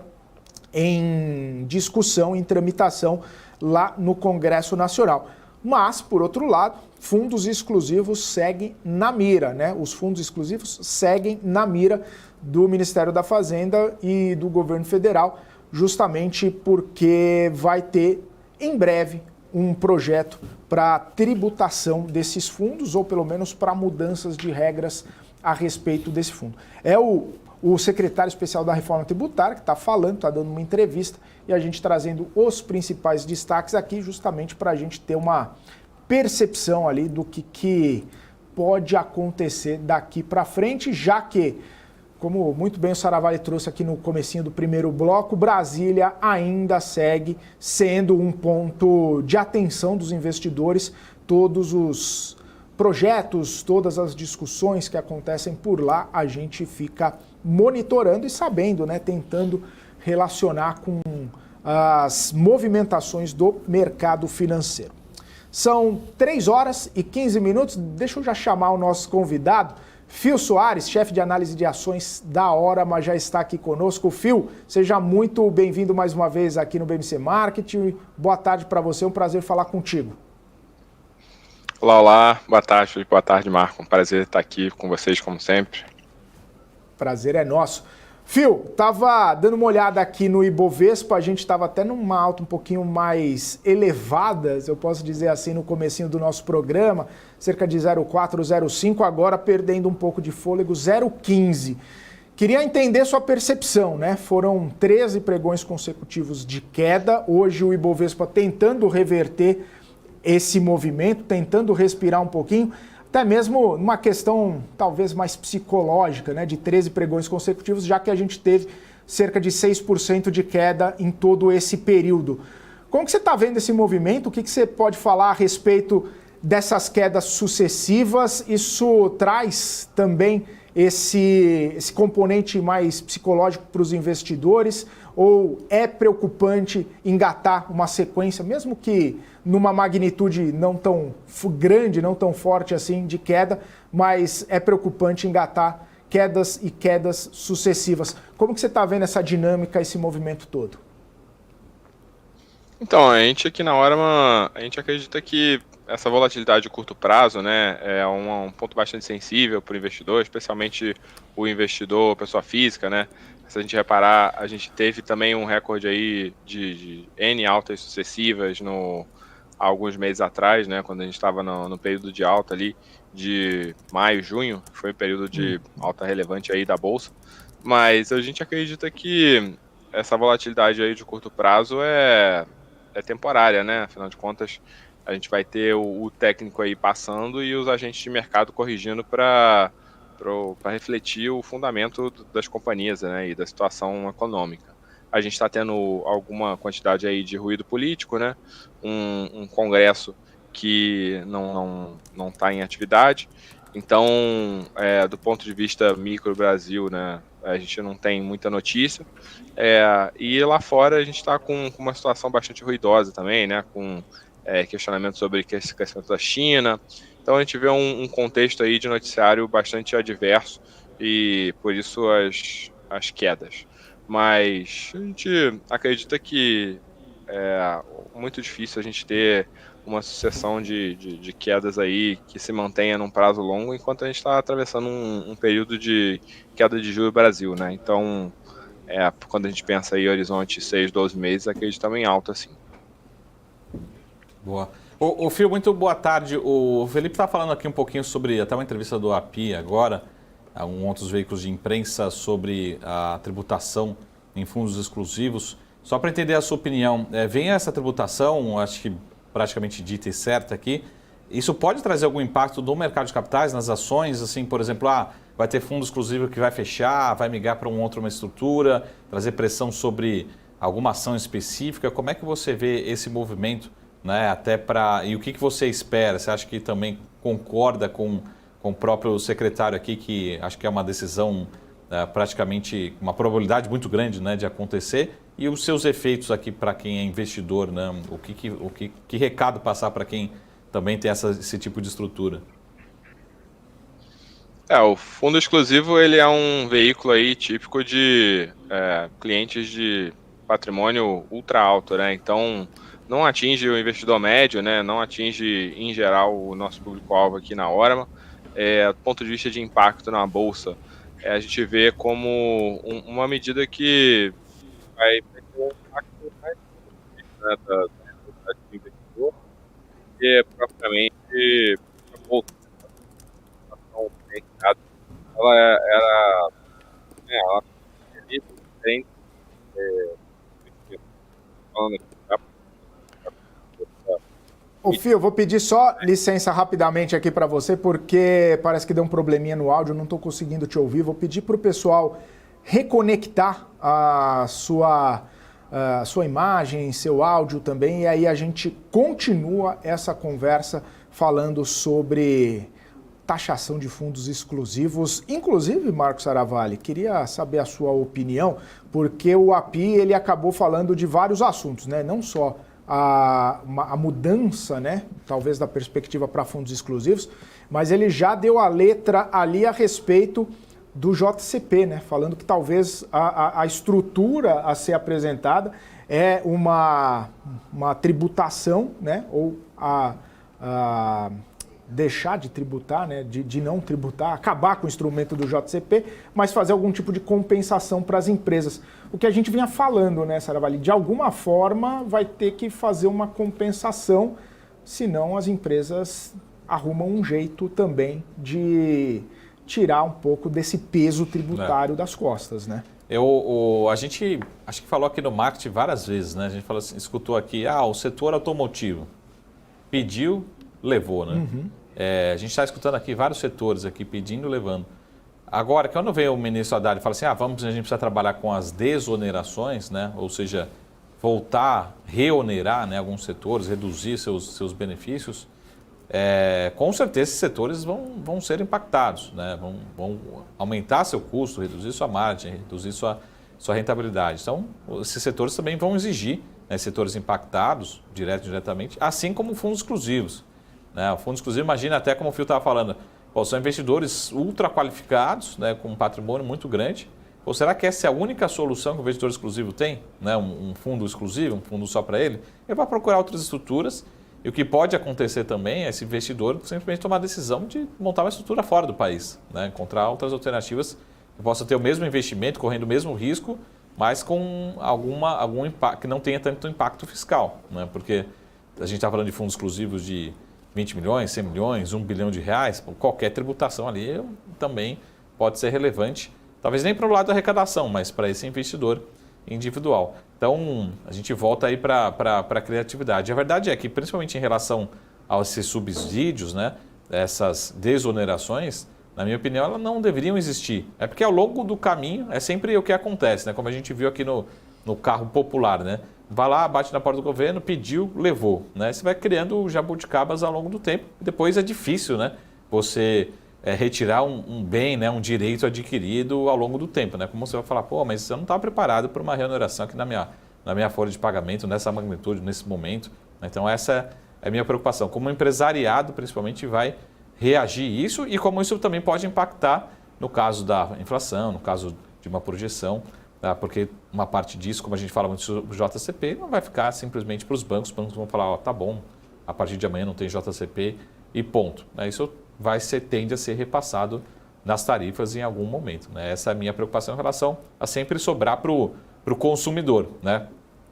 em discussão, em tramitação lá no Congresso Nacional. Mas, por outro lado, fundos exclusivos seguem na mira, né? Os fundos exclusivos seguem na mira do Ministério da Fazenda e do governo federal, justamente porque vai ter, em breve, um projeto para tributação desses fundos, ou pelo menos para mudanças de regras a respeito desse fundo. É o secretário especial da reforma tributária que está falando, está dando uma entrevista, e a gente trazendo os principais destaques aqui, justamente para a gente ter uma percepção ali do que pode acontecer daqui para frente, já que, como muito bem o Saravelli trouxe aqui no comecinho do primeiro bloco, Brasília ainda segue sendo um ponto de atenção dos investidores. Todos os projetos, todas as discussões que acontecem por lá, a gente fica monitorando e sabendo, né, tentando relacionar com as movimentações do mercado financeiro. São 3h15. Deixa eu já chamar o nosso convidado, Phil Soares, chefe de análise de ações da Orama, já está aqui conosco. Phil, seja muito bem-vindo mais uma vez aqui no BMC Marketing. Boa tarde para você, é um prazer falar contigo. Olá, boa tarde, Felipe, boa tarde, Marco. Um prazer estar aqui com vocês, como sempre. Prazer é nosso. Phil, estava dando uma olhada aqui no Ibovespa, a gente estava até numa alta um pouquinho mais elevada, eu posso dizer assim, no comecinho do nosso programa, cerca de 0,4, 0,5, agora perdendo um pouco de fôlego, 0,15. Queria entender sua percepção, né? Foram 13 pregões consecutivos de queda, hoje o Ibovespa tentando reverter esse movimento, tentando respirar um pouquinho, até mesmo numa questão talvez mais psicológica, né, de 13 pregões consecutivos, já que a gente teve cerca de 6% de queda em todo esse período. Como que você está vendo esse movimento? O que você pode falar a respeito dessas quedas sucessivas? Isso traz também esse componente mais psicológico para os investidores? Ou é preocupante engatar uma sequência, mesmo que numa magnitude não tão grande, não tão forte assim de queda, mas é preocupante engatar quedas e quedas sucessivas? Como que você está vendo essa dinâmica, esse movimento todo? Então, a gente aqui na Orama, a gente acredita que essa volatilidade de curto prazo, né, é um ponto bastante sensível para o investidor, especialmente o investidor, pessoa física, né? se a gente reparar, a gente teve também um recorde aí de N altas sucessivas há alguns meses atrás, né, quando a gente estava no período de alta ali, de maio, junho, foi um período de alta relevante aí da Bolsa, mas a gente acredita que essa volatilidade aí de curto prazo é temporária, né, afinal de contas, a gente vai ter o técnico aí passando e os agentes de mercado corrigindo para refletir o fundamento das companhias, né, e da situação econômica. A gente está tendo alguma quantidade aí de ruído político, né, um congresso que não está em atividade. Então, do ponto de vista micro Brasil, né, a gente não tem muita notícia. E lá fora a gente está com uma situação bastante ruidosa também, né, com questionamento sobre o crescimento da China. Então a gente vê um contexto aí de noticiário bastante adverso e por isso as quedas. Mas a gente acredita que é muito difícil a gente ter uma sucessão de quedas aí que se mantenha num prazo longo, enquanto a gente está atravessando um período de queda de juros no Brasil, né? Então, quando a gente pensa aí horizonte 6, 12 meses, acreditamos em alta, sim. Boa. Ô Fio, muito boa tarde. O Felipe está falando aqui um pouquinho sobre, até uma entrevista do API agora, outros veículos de imprensa, sobre a tributação em fundos exclusivos. Só para entender a sua opinião, vem essa tributação, acho que praticamente dita e certa aqui, isso pode trazer algum impacto no mercado de capitais, nas ações, assim, por exemplo, vai ter fundo exclusivo que vai fechar, vai migrar para uma estrutura, trazer pressão sobre alguma ação específica. Como é que você vê esse movimento? Né, e o que você espera? Você acha que também concorda com o próprio secretário aqui, que acho que é uma decisão praticamente, uma probabilidade muito grande, né, de acontecer? E os seus efeitos aqui para quem é investidor, né? Que recado passar para quem também tem esse tipo de estrutura? O fundo exclusivo ele é um veículo aí típico de clientes de patrimônio ultra alto, né? Então não atinge o investidor médio, né? Não atinge, em geral, o nosso público-alvo aqui na Orama. Do ponto de vista de impacto na Bolsa, a gente vê como uma medida que vai ter um impacto mais né, do investidor, que propriamente a Bolsa. Ela tem Ô Fio, eu vou pedir só licença rapidamente aqui para você, porque parece que deu um probleminha no áudio, não estou conseguindo te ouvir. Vou pedir para o pessoal reconectar a sua imagem, seu áudio também, e aí a gente continua essa conversa falando sobre taxação de fundos exclusivos. Inclusive, Marcos Saravalli, queria saber a sua opinião, porque o API ele acabou falando de vários assuntos, né? Não só a mudança, né, talvez da perspectiva para fundos exclusivos, mas ele já deu a letra ali a respeito do JCP, né, falando que talvez a estrutura a ser apresentada é uma tributação, né, ou deixar de tributar, né, de não tributar, acabar com o instrumento do JCP, mas fazer algum tipo de compensação para as empresas. O que a gente vinha falando, né, Saravalli, de alguma forma vai ter que fazer uma compensação, senão as empresas arrumam um jeito também de tirar um pouco desse peso tributário das costas, né? A gente acho que falou aqui no marketing várias vezes, né? A gente falou assim, escutou aqui, o setor automotivo pediu, levou, né? Uhum. A gente está escutando aqui vários setores aqui pedindo, levando. Agora, quando vem o ministro Haddad e fala assim, a gente precisa trabalhar com as desonerações, né? Ou seja, voltar, reonerar, né, alguns setores, reduzir seus benefícios, com certeza esses setores vão ser impactados, né? Vão aumentar seu custo, reduzir sua margem, reduzir sua rentabilidade. Então, esses setores também vão exigir, né, setores impactados, direto e indiretamente, assim como fundos exclusivos. Né? O fundo exclusivo, imagina até como o Fio estava falando, são investidores ultra qualificados, né, com um patrimônio muito grande. Ou será que essa é a única solução que o investidor exclusivo tem? Né? Um fundo exclusivo, um fundo só para ele? Ele vai procurar outras estruturas. E o que pode acontecer também é esse investidor simplesmente tomar a decisão de montar uma estrutura fora do país, né? Encontrar outras alternativas eu possa ter o mesmo investimento, correndo o mesmo risco, mas com algum impacto, que não tenha tanto impacto fiscal, né? Porque a gente está falando de fundos exclusivos de 20 milhões, 100 milhões, 1 bilhão de reais, qualquer tributação ali também pode ser relevante, talvez nem para o lado da arrecadação, mas para esse investidor individual. Então, a gente volta aí para a criatividade. A verdade é que, principalmente em relação a esses subsídios, né, essas desonerações, na minha opinião, elas não deveriam existir. É porque ao longo do caminho é sempre o que acontece, né? Como a gente viu aqui no carro popular, né? Vai lá, bate na porta do governo, pediu, levou, né? Você vai criando jabuticabas ao longo do tempo. Depois é difícil, né? Você retirar um bem, né? Um direito adquirido ao longo do tempo, né? Como você vai falar, pô, mas eu não estava preparado para uma reoneração aqui na minha folha de pagamento, nessa magnitude, nesse momento. Então essa é a minha preocupação. Como empresariado, principalmente, vai reagir isso e como isso também pode impactar no caso da inflação, no caso de uma projeção, tá? Porque uma parte disso, como a gente fala muito sobre JCP, não vai ficar simplesmente para os bancos vão falar, ó, tá bom, a partir de amanhã não tem JCP e ponto. Isso tende a ser repassado nas tarifas em algum momento, né? Essa é a minha preocupação em relação a sempre sobrar para o consumidor, né?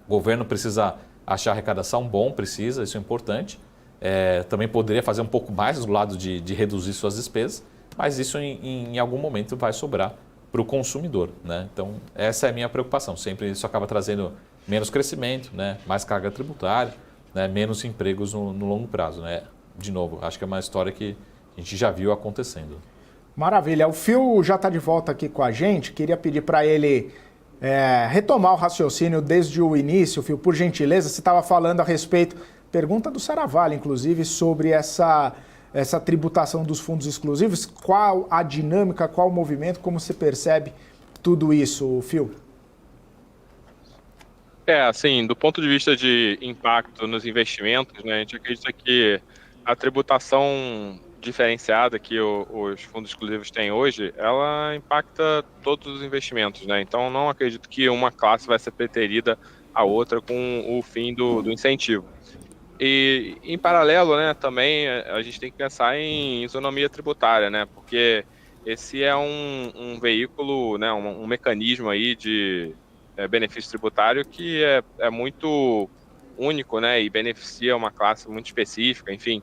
O governo precisa achar arrecadação precisa, isso é importante. Também poderia fazer um pouco mais do lado de reduzir suas despesas, mas isso em algum momento vai sobrar para o consumidor, né? Então, essa é a minha preocupação. Sempre isso acaba trazendo menos crescimento, né? Mais carga tributária, né? Menos empregos no longo prazo, né? De novo, acho que é uma história que a gente já viu acontecendo. Maravilha. O Phil já está de volta aqui com a gente. Queria pedir para ele retomar o raciocínio desde o início. Phil, por gentileza, você estava falando a respeito, pergunta do Saravalli, inclusive, sobre essa tributação dos fundos exclusivos. Qual a dinâmica, qual o movimento, como você percebe tudo isso, Phil? Assim, do ponto de vista de impacto nos investimentos, né, a gente acredita que a tributação diferenciada que os fundos exclusivos têm hoje, ela impacta todos os investimentos, né? Então, não acredito que uma classe vai ser preterida à outra com o fim do incentivo. E, em paralelo, né, também a gente tem que pensar em isonomia tributária, né? Porque esse é um veículo, né, um mecanismo aí de benefício tributário que é muito único, né, e beneficia uma classe muito específica, enfim.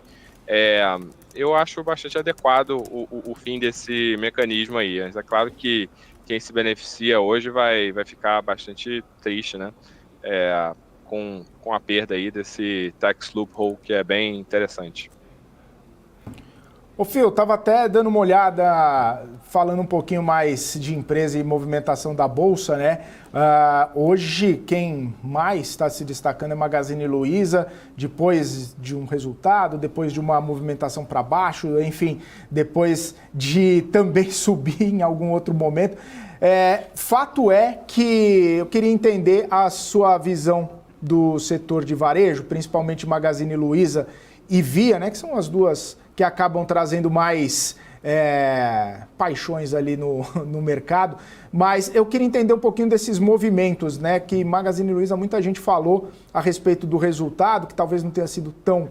Eu acho bastante adequado o fim desse mecanismo aí. Mas é claro que quem se beneficia hoje vai ficar bastante triste, né, com a perda aí desse tax loophole, que é bem interessante. Ô Phil, estava até dando uma olhada, falando um pouquinho mais de empresa e movimentação da Bolsa, né? Hoje, quem mais está se destacando é Magazine Luiza, depois de um resultado, depois de uma movimentação para baixo, enfim, depois de também subir em algum outro momento. Fato é que eu queria entender a sua visão do setor de varejo, principalmente Magazine Luiza e Via, né? Que são as duas que acabam trazendo mais paixões ali no mercado, mas eu queria entender um pouquinho desses movimentos, né, que Magazine Luiza, muita gente falou a respeito do resultado, que talvez não tenha sido tão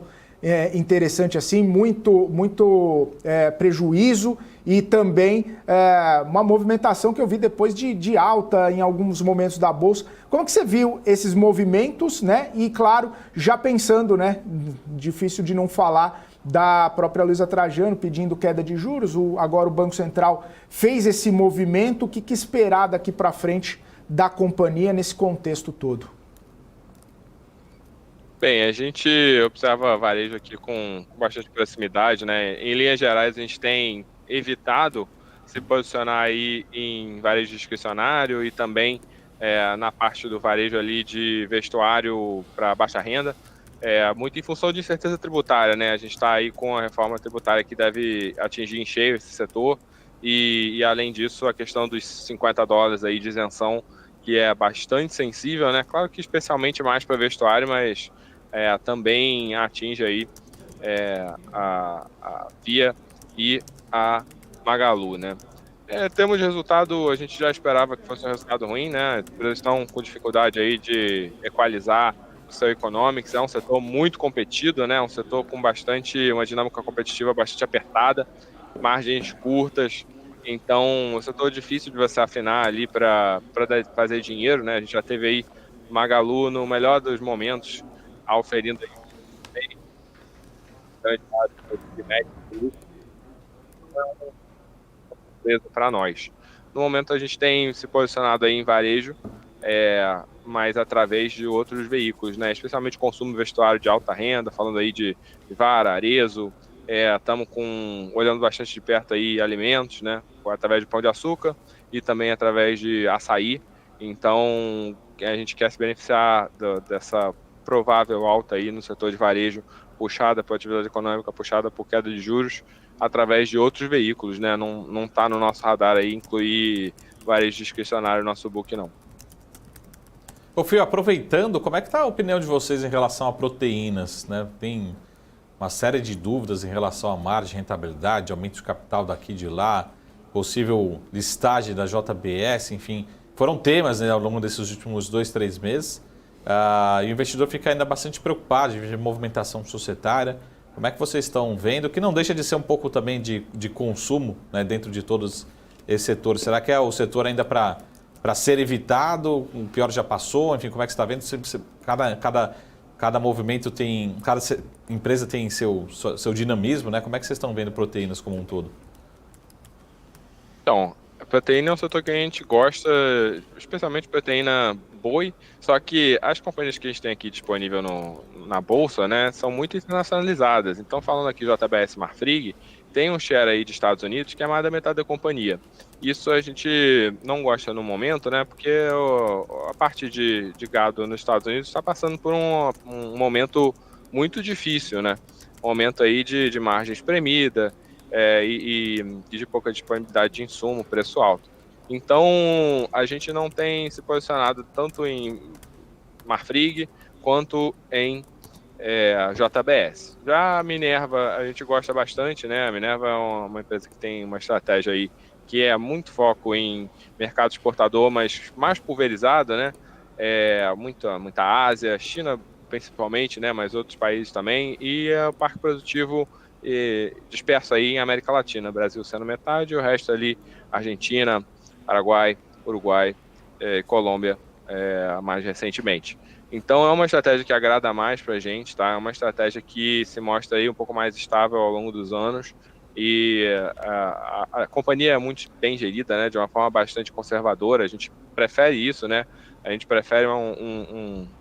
interessante assim, muito prejuízo e também uma movimentação que eu vi depois de alta em alguns momentos da Bolsa. Como que você viu esses movimentos, né? E claro, já pensando, né, difícil de não falar da própria Luiza Trajano pedindo queda de juros, agora o Banco Central fez esse movimento, o que esperar daqui para frente da companhia nesse contexto todo? Bem, a gente observa varejo aqui com bastante proximidade, né? Em linhas gerais, a gente tem evitado se posicionar aí em varejo discricionário e também na parte do varejo ali de vestuário para baixa renda, muito em função de incerteza tributária, né? A gente está aí com a reforma tributária que deve atingir em cheio esse setor e além disso, a questão dos $50 aí de isenção, que é bastante sensível, né? Claro que especialmente mais para vestuário, mas também atinge aí a Via e a Magalu, né? Temos de resultado, a gente já esperava que fosse um resultado ruim, né? Eles estão com dificuldade aí de equalizar o seu economics, é um setor muito competido, né? Um setor com uma dinâmica competitiva bastante apertada, margens curtas, Então, o setor difícil de você afinar ali para fazer dinheiro, né? A gente já teve aí Magalu no melhor dos momentos, auferindo aí para nós. No momento a gente tem se posicionado aí em varejo, mas através de outros veículos, né? Especialmente consumo vestuário de alta renda, falando aí de Vara, Arezzo, estamos olhando bastante de perto aí alimentos, né? Através de pão de açúcar e também através de açaí. Então a gente quer se beneficiar dessa provável alta aí no setor de varejo, puxada por atividade econômica, puxada por queda de juros, através de outros veículos, né? Não está no nosso radar aí incluir varejo discricionário no nosso book, não. Ô Fio, aproveitando, como é que está a opinião de vocês em relação a proteínas, né? Tem uma série de dúvidas em relação à margem, rentabilidade, aumento de capital daqui e de lá, possível listagem da JBS, enfim, foram temas, né, ao longo desses últimos 2, 3 meses. E o investidor fica ainda bastante preocupado de movimentação societária. Como é que vocês estão vendo? Que não deixa de ser um pouco também de consumo, né, dentro de todos esses setores. Será que é o setor ainda para ser evitado? O pior já passou? Enfim, como é que você está vendo? Cada movimento tem, cada empresa tem seu dinamismo, né? Como é que vocês estão vendo proteínas como um todo? Então, a proteína é um setor que a gente gosta, especialmente proteína boi, só que as companhias que a gente tem aqui disponível na bolsa, né, são muito internacionalizadas. Então, falando aqui JBS Marfrig, tem um share aí de Estados Unidos que é mais da metade da companhia. Isso a gente não gosta no momento, né, porque a parte de gado nos Estados Unidos está passando por um momento muito difícil, né, um momento aí de margem espremida, e de pouca disponibilidade de insumo, preço alto. Então, a gente não tem se posicionado tanto em Marfrig quanto em JBS. Já a Minerva, a gente gosta bastante, né? A Minerva é uma empresa que tem uma estratégia aí que é muito foco em mercado exportador, mas mais pulverizado, né? Muita Ásia, China principalmente, né? Mas outros países também. E o parque produtivo disperso aí em América Latina, Brasil sendo metade, e o resto ali, Argentina, Paraguai, Uruguai, Colômbia, mais recentemente. Então é uma estratégia que agrada mais para a gente, tá? É uma estratégia que se mostra aí um pouco mais estável ao longo dos anos, e a companhia é muito bem gerida, né? De uma forma bastante conservadora. A gente prefere isso, né? A gente prefere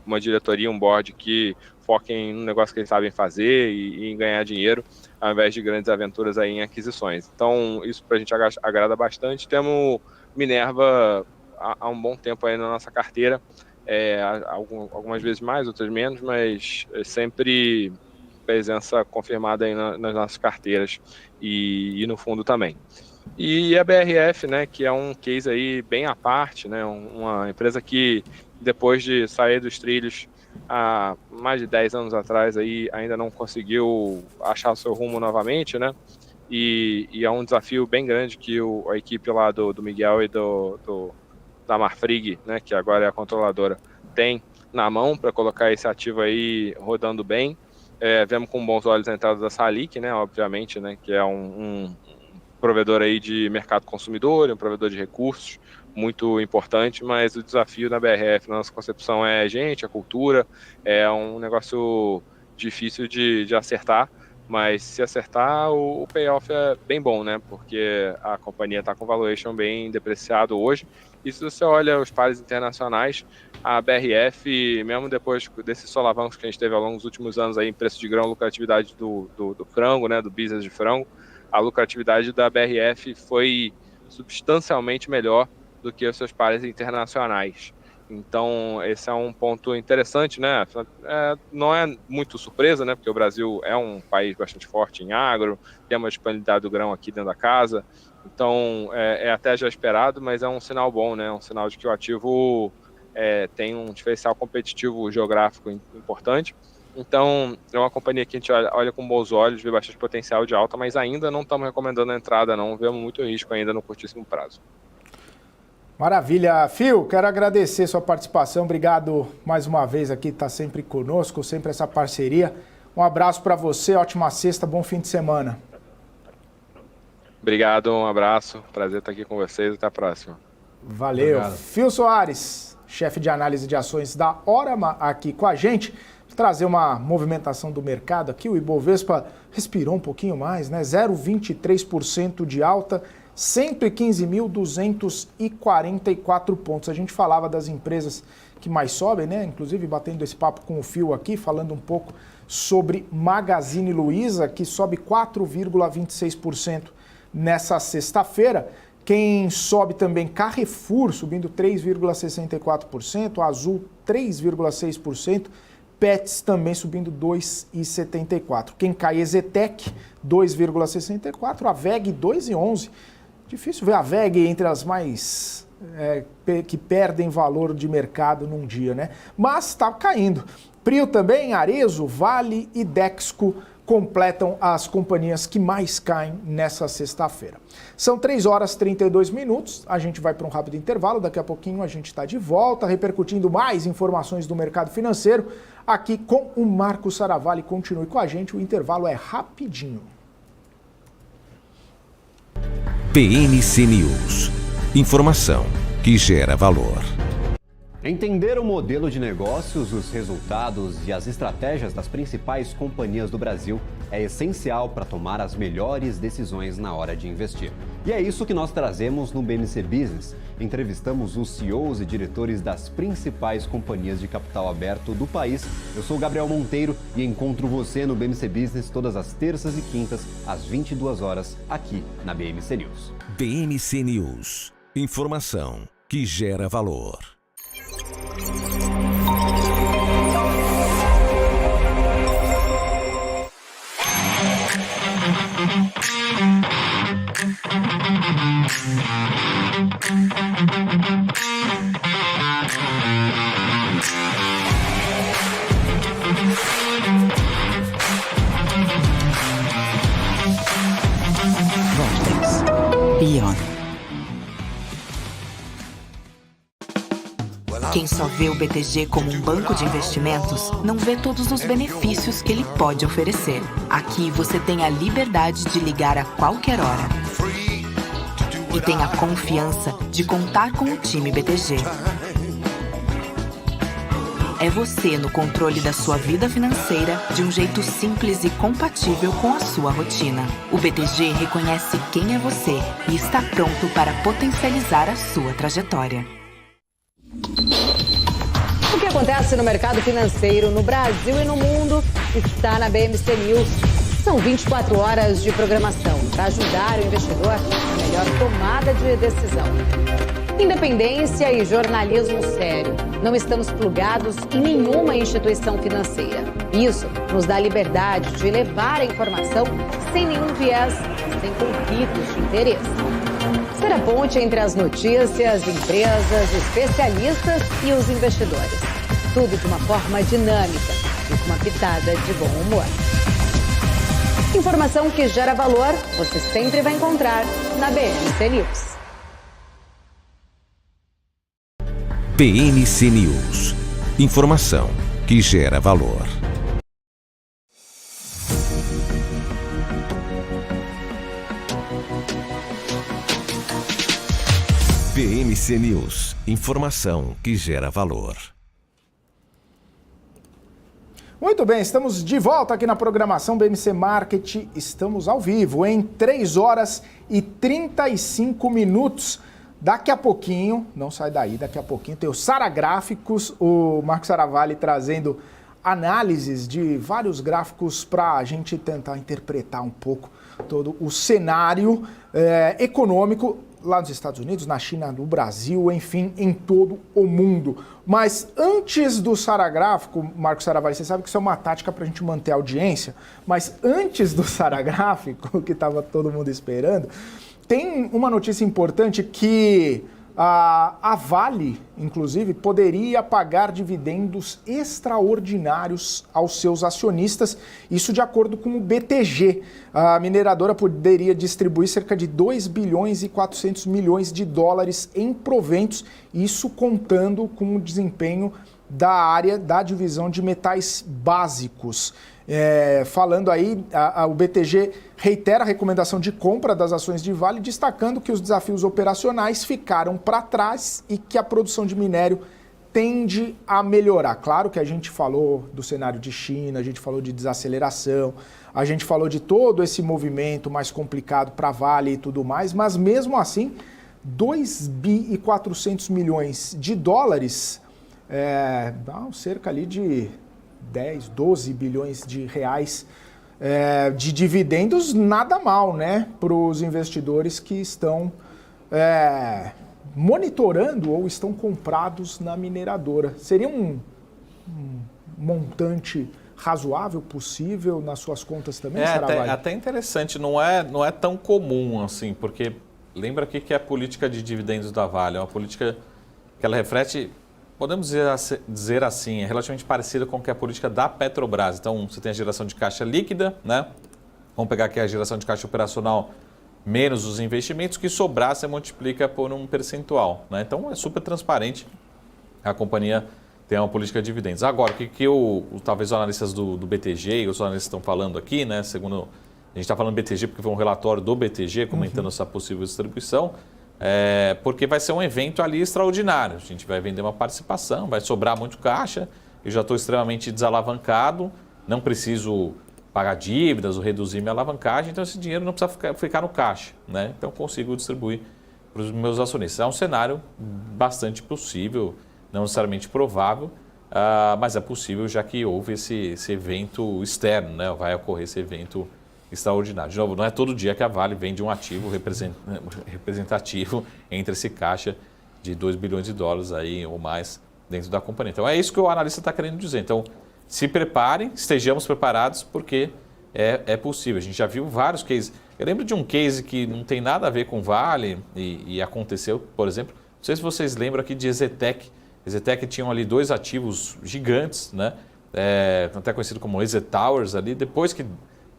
uma diretoria, um board que foque em um negócio que eles sabem fazer e em ganhar dinheiro, ao invés de grandes aventuras aí em aquisições. Então, isso para a gente agrada bastante. Temos Minerva há um bom tempo aí na nossa carteira, algumas vezes mais, outras menos, mas sempre presença confirmada aí nas nossas carteiras e no fundo também. E a BRF, né, que é um case aí bem à parte, né, uma empresa que depois de sair dos trilhos há mais de 10 anos atrás aí ainda não conseguiu achar o seu rumo novamente, né, e é um desafio bem grande que a equipe lá do Miguel e da Marfrig, né, que agora é a controladora, tem na mão para colocar esse ativo aí rodando bem. Vemos com bons olhos a entrada da Salic, né, obviamente, né, que é um provedor aí de mercado consumidor, um provedor de recursos muito importante, mas o desafio na BRF, na nossa concepção, é a gente, a cultura, é um negócio difícil de acertar, mas se acertar, o payoff é bem bom, né, porque a companhia está com valuation bem depreciado hoje, e se você olha os pares internacionais, a BRF, mesmo depois desses solavancos que a gente teve ao longo dos últimos anos aí em preço de grão, lucratividade do frango, né, do business de frango, a lucratividade da BRF foi substancialmente melhor do que os seus pares internacionais. Então, esse é um ponto interessante, né? Não é muito surpresa, né? Porque o Brasil é um país bastante forte em agro, tem uma disponibilidade do grão aqui dentro da casa. Então, é até já esperado, mas é um sinal bom, né? Um sinal de que o ativo tem um diferencial competitivo geográfico importante. Então, é uma companhia que a gente olha com bons olhos, vê bastante potencial de alta, mas ainda não estamos recomendando a entrada, não. Vemos muito risco ainda no curtíssimo prazo. Maravilha. Fio, quero agradecer sua participação. Obrigado mais uma vez aqui, tá sempre conosco, sempre essa parceria. Um abraço para você, ótima sexta, bom fim de semana. Obrigado, um abraço. Prazer estar aqui com vocês. Até a próxima. Valeu. Obrigado. Phil Soares, chefe de análise de ações da Orama, aqui com a gente. Trazer uma movimentação do mercado aqui. O Ibovespa respirou um pouquinho mais, né? 0,23% de alta, 115.244 pontos. A gente falava das empresas que mais sobem, né? Inclusive batendo esse papo com o Phil aqui, falando um pouco sobre Magazine Luiza, que sobe 4,26% nessa sexta-feira. Quem sobe também, Carrefour, subindo 3,64%, Azul 3,6%, Pets também subindo 2,74%. Quem cai, Ezetec 2,64%, a VEG 2,11%. Difícil ver a VEG entre as mais que perdem valor de mercado num dia, né? Mas está caindo. Prio também, Arezzo, Vale e Dexco completam as companhias que mais caem nessa sexta-feira. São 3h32, a gente vai para um rápido intervalo, daqui a pouquinho a gente está de volta, repercutindo mais informações do mercado financeiro, aqui com o Marco Saravalli. Continue com a gente, o intervalo é rapidinho. PNC News. Informação que gera valor. Entender o modelo de negócios, os resultados e as estratégias das principais companhias do Brasil é essencial para tomar as melhores decisões na hora de investir. E é isso que nós trazemos no BMC Business. Entrevistamos os CEOs e diretores das principais companhias de capital aberto do país. Eu sou o Gabriel Monteiro e encontro você no BMC Business todas as terças e quintas, às 22 horas, aqui na BMC News. BMC News. Informação que gera valor. Vortex Beyond. Quem só vê o BTG como um banco de investimentos, não vê todos os benefícios que ele pode oferecer. Aqui você tem a liberdade de ligar a qualquer hora. E tem a confiança de contar com o time BTG. É você no controle da sua vida financeira de um jeito simples e compatível com a sua rotina. O BTG reconhece quem é você e está pronto para potencializar a sua trajetória. O que acontece no mercado financeiro no Brasil e no mundo está na BMC News. São 24 horas de programação para ajudar o investidor na melhor tomada de decisão. Independência e jornalismo sério. Não estamos plugados em nenhuma instituição financeira. Isso nos dá a liberdade de levar a informação sem nenhum viés, sem conflitos de interesse. Ser a ponte entre as notícias, empresas, especialistas e os investidores. Tudo de uma forma dinâmica e com uma pitada de bom humor. Informação que gera valor, você sempre vai encontrar na BMC News. PNC News. Informação que gera valor. PNC News. Informação que gera valor. Muito bem, estamos de volta aqui na programação BMC Market. Estamos ao vivo em 3h35. Daqui a pouquinho, não sai daí, daqui a pouquinho tem o Sara Gráficos, o Marco Saravalli trazendo análises de vários gráficos para a gente tentar interpretar um pouco todo o cenário econômico lá nos Estados Unidos, na China, no Brasil, enfim, em todo o mundo. Mas antes do Sara Gráfico, Marco Saravalli, você sabe que isso é uma tática para a gente manter a audiência, mas antes do Sara Gráfico, que estava todo mundo esperando, tem uma notícia importante que a Vale, inclusive, poderia pagar dividendos extraordinários aos seus acionistas, isso de acordo com o BTG. A mineradora poderia distribuir cerca de 2 bilhões e 400 milhões de dólares em proventos, isso contando com o desempenho da área da divisão de metais básicos. Falando aí, o BTG reitera a recomendação de compra das ações de Vale, destacando que os desafios operacionais ficaram para trás e que a produção de minério tende a melhorar. Claro que a gente falou do cenário de China, a gente falou de desaceleração, a gente falou de todo esse movimento mais complicado para Vale e tudo mais, mas mesmo assim, 2,4 bilhões de dólares, dá cerca ali de 10, 12 bilhões de reais de dividendos, nada mal, né, para os investidores que estão monitorando ou estão comprados na mineradora. Seria um montante razoável, possível nas suas contas também, Sarravalli? Até interessante, não é tão comum assim, porque lembra que a política de dividendos da Vale é uma política que ela reflete, podemos dizer assim, é relativamente parecida com que a política da Petrobras. Então, você tem a geração de caixa líquida, né? Vamos pegar aqui a geração de caixa operacional menos os investimentos, que sobrar você multiplica por um percentual, né? Então, é super transparente. A companhia tem uma política de dividendos. Agora, talvez os analistas do BTG e os analistas estão falando aqui, né? Segundo, a gente está falando BTG porque foi um relatório do BTG comentando essa possível distribuição, porque vai ser um evento ali extraordinário. A gente vai vender uma participação, vai sobrar muito caixa, eu já estou extremamente desalavancado, não preciso pagar dívidas ou reduzir minha alavancagem, então esse dinheiro não precisa ficar no caixa, né? Então consigo distribuir para os meus acionistas. É um cenário bastante possível, não necessariamente provável, mas é possível já que houve esse evento externo, né? Vai ocorrer esse evento extraordinário. De novo, não é todo dia que a Vale vende um ativo representativo entre esse caixa de 2 bilhões de dólares aí, ou mais dentro da companhia. Então é isso que o analista está querendo dizer. Então se preparem, estejamos preparados, porque é possível. A gente já viu vários cases. Eu lembro de um case que não tem nada a ver com Vale e aconteceu, por exemplo, não sei se vocês lembram aqui de EZTEC. EZTEC tinham ali 2 ativos gigantes, né? Até conhecido como EZ Towers ali, depois que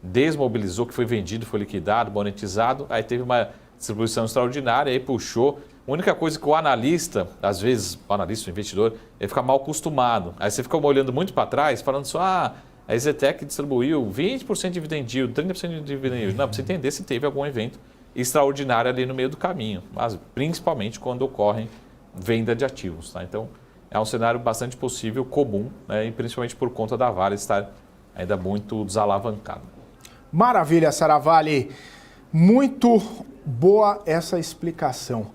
desmobilizou, que foi vendido, foi liquidado, monetizado, aí teve uma distribuição extraordinária, aí puxou. A única coisa que o analista, às vezes, o analista, o investidor, ele fica mal acostumado. Aí você fica olhando muito para trás, falando só, a EZTEC distribuiu 20% de dividend yield, 30% de dividend yield. Não, para você entender se teve algum evento extraordinário ali no meio do caminho, mas principalmente quando ocorre venda de ativos. Tá? Então, é um cenário bastante possível, comum, né? E principalmente por conta da Vale estar ainda muito desalavancada. Maravilha, Sarravalli. Muito boa essa explicação.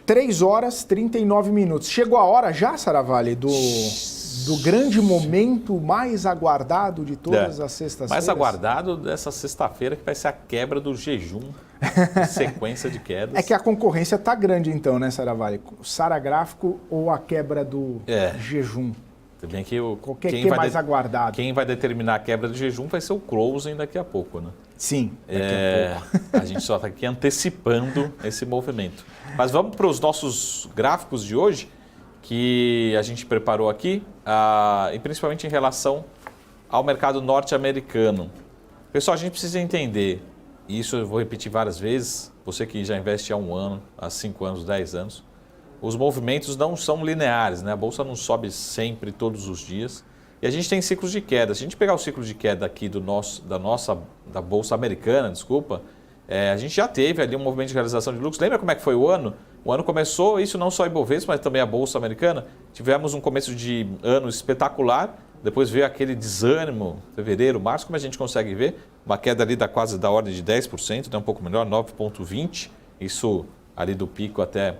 3 horas e 39 minutos. Chegou a hora já, Sarravalli, do grande momento mais aguardado de todas as sextas-feiras? Mais aguardado dessa sexta-feira, que vai ser a quebra do jejum, sequência de quedas. É que a concorrência está grande então, né, Sarravalli? Sara Gráfico ou a quebra do jejum? Também que quem é mais aguardado. Quem vai determinar a quebra do jejum vai ser o closing daqui a pouco, né? Sim, daqui a pouco. A gente só está aqui antecipando esse movimento. Mas vamos para os nossos gráficos de hoje, que a gente preparou aqui, e principalmente em relação ao mercado norte-americano. Pessoal, a gente precisa entender, e isso eu vou repetir várias vezes, você que já investe há 1 ano, há 5 anos, 10 anos, os movimentos não são lineares, né? A bolsa não sobe sempre, todos os dias. E a gente tem ciclos de queda. Se a gente pegar o ciclo de queda aqui da bolsa americana, a gente já teve ali um movimento de realização de lucros. Lembra como é que foi o ano? O ano começou, isso não só a Ibovespa, mas também a bolsa americana. Tivemos um começo de ano espetacular, depois veio aquele desânimo, fevereiro, março, como a gente consegue ver, uma queda ali quase da ordem de 10%, um pouco melhor, 9,20%. Isso ali do pico até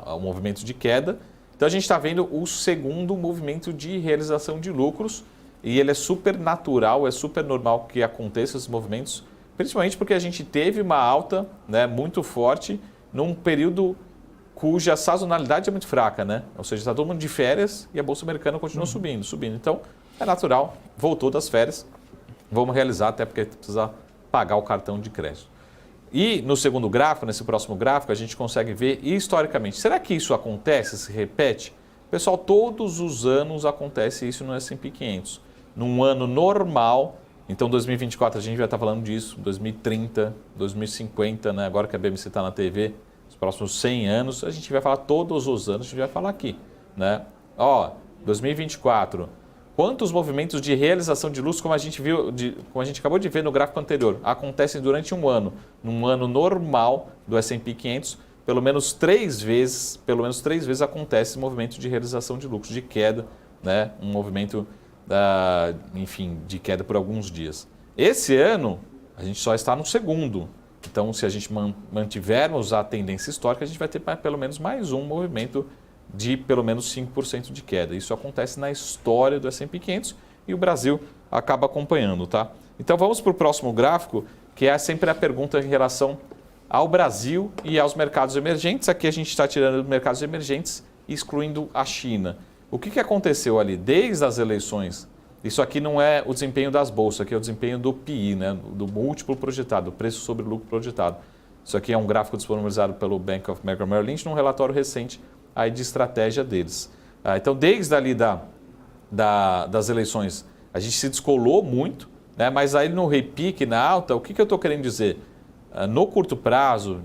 o movimento de queda. Então a gente está vendo o segundo movimento de realização de lucros e ele é super natural, é super normal que aconteça esses movimentos, principalmente porque a gente teve uma alta, né, muito forte num período cuja sazonalidade é muito fraca, né? Ou seja, está todo mundo de férias e a bolsa americana continua subindo. Então é natural, voltou das férias, vamos realizar até porque precisa pagar o cartão de crédito. E no segundo gráfico, nesse próximo gráfico, a gente consegue ver historicamente. Será que isso acontece, se repete? Pessoal, todos os anos acontece isso no S&P 500. Num ano normal, então 2024 a gente vai estar falando disso, 2030, 2050, né? Agora que a BMC está na TV, os próximos 100 anos, a gente vai falar todos os anos, a gente vai falar aqui, né? 2024, quantos movimentos de realização de lucros, como a gente acabou de ver no gráfico anterior, acontecem durante um ano, num ano normal do S&P 500, pelo menos três vezes acontece esse movimento de realização de lucros, de queda, né? Um movimento, de queda por alguns dias. Esse ano, a gente só está no segundo. Então, se a gente mantivermos a tendência histórica, a gente vai ter pelo menos mais um movimento de pelo menos 5% de queda. Isso acontece na história do S&P 500 e o Brasil acaba acompanhando, tá? Então, vamos para o próximo gráfico, que é sempre a pergunta em relação ao Brasil e aos mercados emergentes. Aqui a gente está tirando os mercados emergentes e excluindo a China. O que aconteceu ali desde as eleições? Isso aqui não é o desempenho das bolsas, aqui é o desempenho do PI, né? Do múltiplo projetado, do preço sobre lucro projetado. Isso aqui é um gráfico disponibilizado pelo Bank of America Merrill Lynch num relatório recente aí de estratégia deles. Então, desde ali das eleições, a gente se descolou muito, né? Mas aí no repique, na alta, o que eu estou querendo dizer? No curto prazo,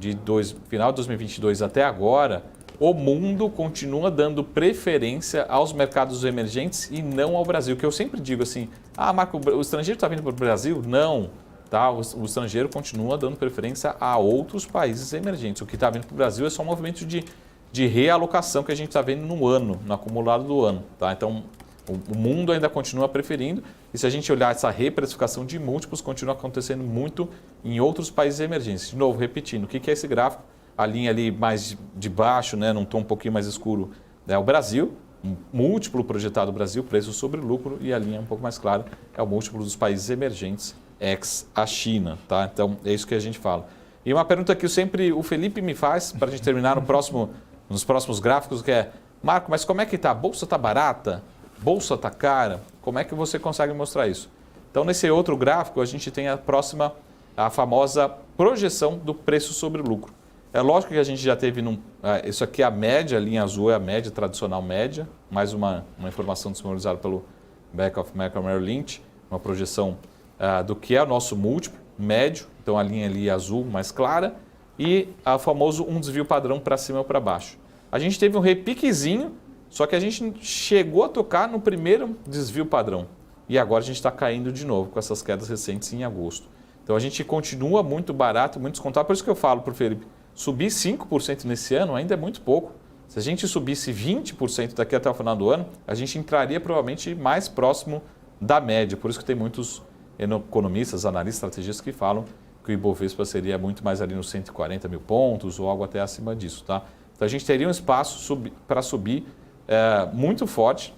final de 2022 até agora, o mundo continua dando preferência aos mercados emergentes e não ao Brasil. Que eu sempre digo assim, Marco, o estrangeiro está vindo para o Brasil? Não, tá? O estrangeiro continua dando preferência a outros países emergentes. O que está vindo para o Brasil é só um movimento de realocação que a gente está vendo no acumulado do ano, tá? Então, o mundo ainda continua preferindo, e se a gente olhar essa reprecificação de múltiplos, continua acontecendo muito em outros países emergentes. De novo, repetindo, o que é esse gráfico? A linha ali mais de baixo, né, num tom um pouquinho mais escuro, é o Brasil, múltiplo projetado Brasil, preço sobre lucro, e a linha um pouco mais clara é o múltiplo dos países emergentes, ex a China, tá? Então, é isso que a gente fala. E uma pergunta que sempre o Felipe me faz, para a gente terminar nos próximos gráficos, que é, Marco, mas como é que está? A bolsa está barata? Bolsa está cara? Como é que você consegue mostrar isso? Então, nesse outro gráfico, a gente tem a famosa projeção do preço sobre lucro. É lógico que a gente já teve, isso aqui é a média, a linha azul é a média, tradicional média, mais uma informação disponibilizada pelo Bank of America Merrill Lynch, uma projeção do que é o nosso múltiplo médio, então a linha ali azul mais clara, e o famoso um desvio padrão para cima ou para baixo. A gente teve um repiquezinho, só que a gente chegou a tocar no primeiro desvio padrão, e agora a gente está caindo de novo com essas quedas recentes em agosto. Então a gente continua muito barato, muito descontado, por isso que eu falo para o Felipe, subir 5% nesse ano ainda é muito pouco. Se a gente subisse 20% daqui até o final do ano, a gente entraria provavelmente mais próximo da média. Por isso que tem muitos economistas, analistas, estrategistas que falam que o Ibovespa seria muito mais ali nos 140 mil pontos ou algo até acima disso, tá? Então a gente teria um espaço para subir muito forte,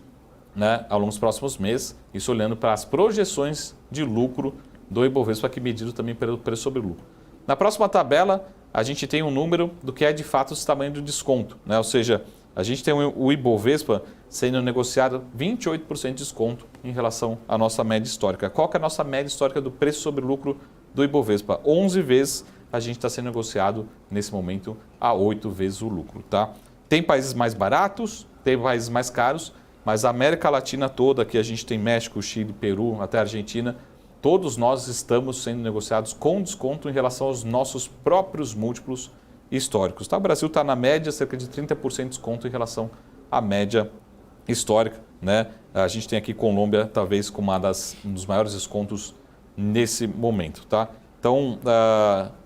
né, ao longo dos próximos meses, isso olhando para as projeções de lucro do Ibovespa, aqui medido também pelo preço sobre lucro. Na próxima tabela, a gente tem um número do que é de fato esse tamanho do desconto, né? Ou seja, a gente tem o Ibovespa sendo negociado 28% de desconto em relação à nossa média histórica. Qual que é a nossa média histórica do preço sobre lucro do Ibovespa? 11 vezes a gente está sendo negociado nesse momento a 8 vezes o lucro, tá? Tem países mais baratos, tem países mais caros, mas a América Latina toda, que a gente tem México, Chile, Peru, até Argentina, todos nós estamos sendo negociados com desconto em relação aos nossos próprios múltiplos históricos. Tá? O Brasil está na média, cerca de 30% de desconto em relação à média histórica, né? A gente tem aqui Colômbia, talvez com um dos maiores descontos nesse momento. Tá? Então,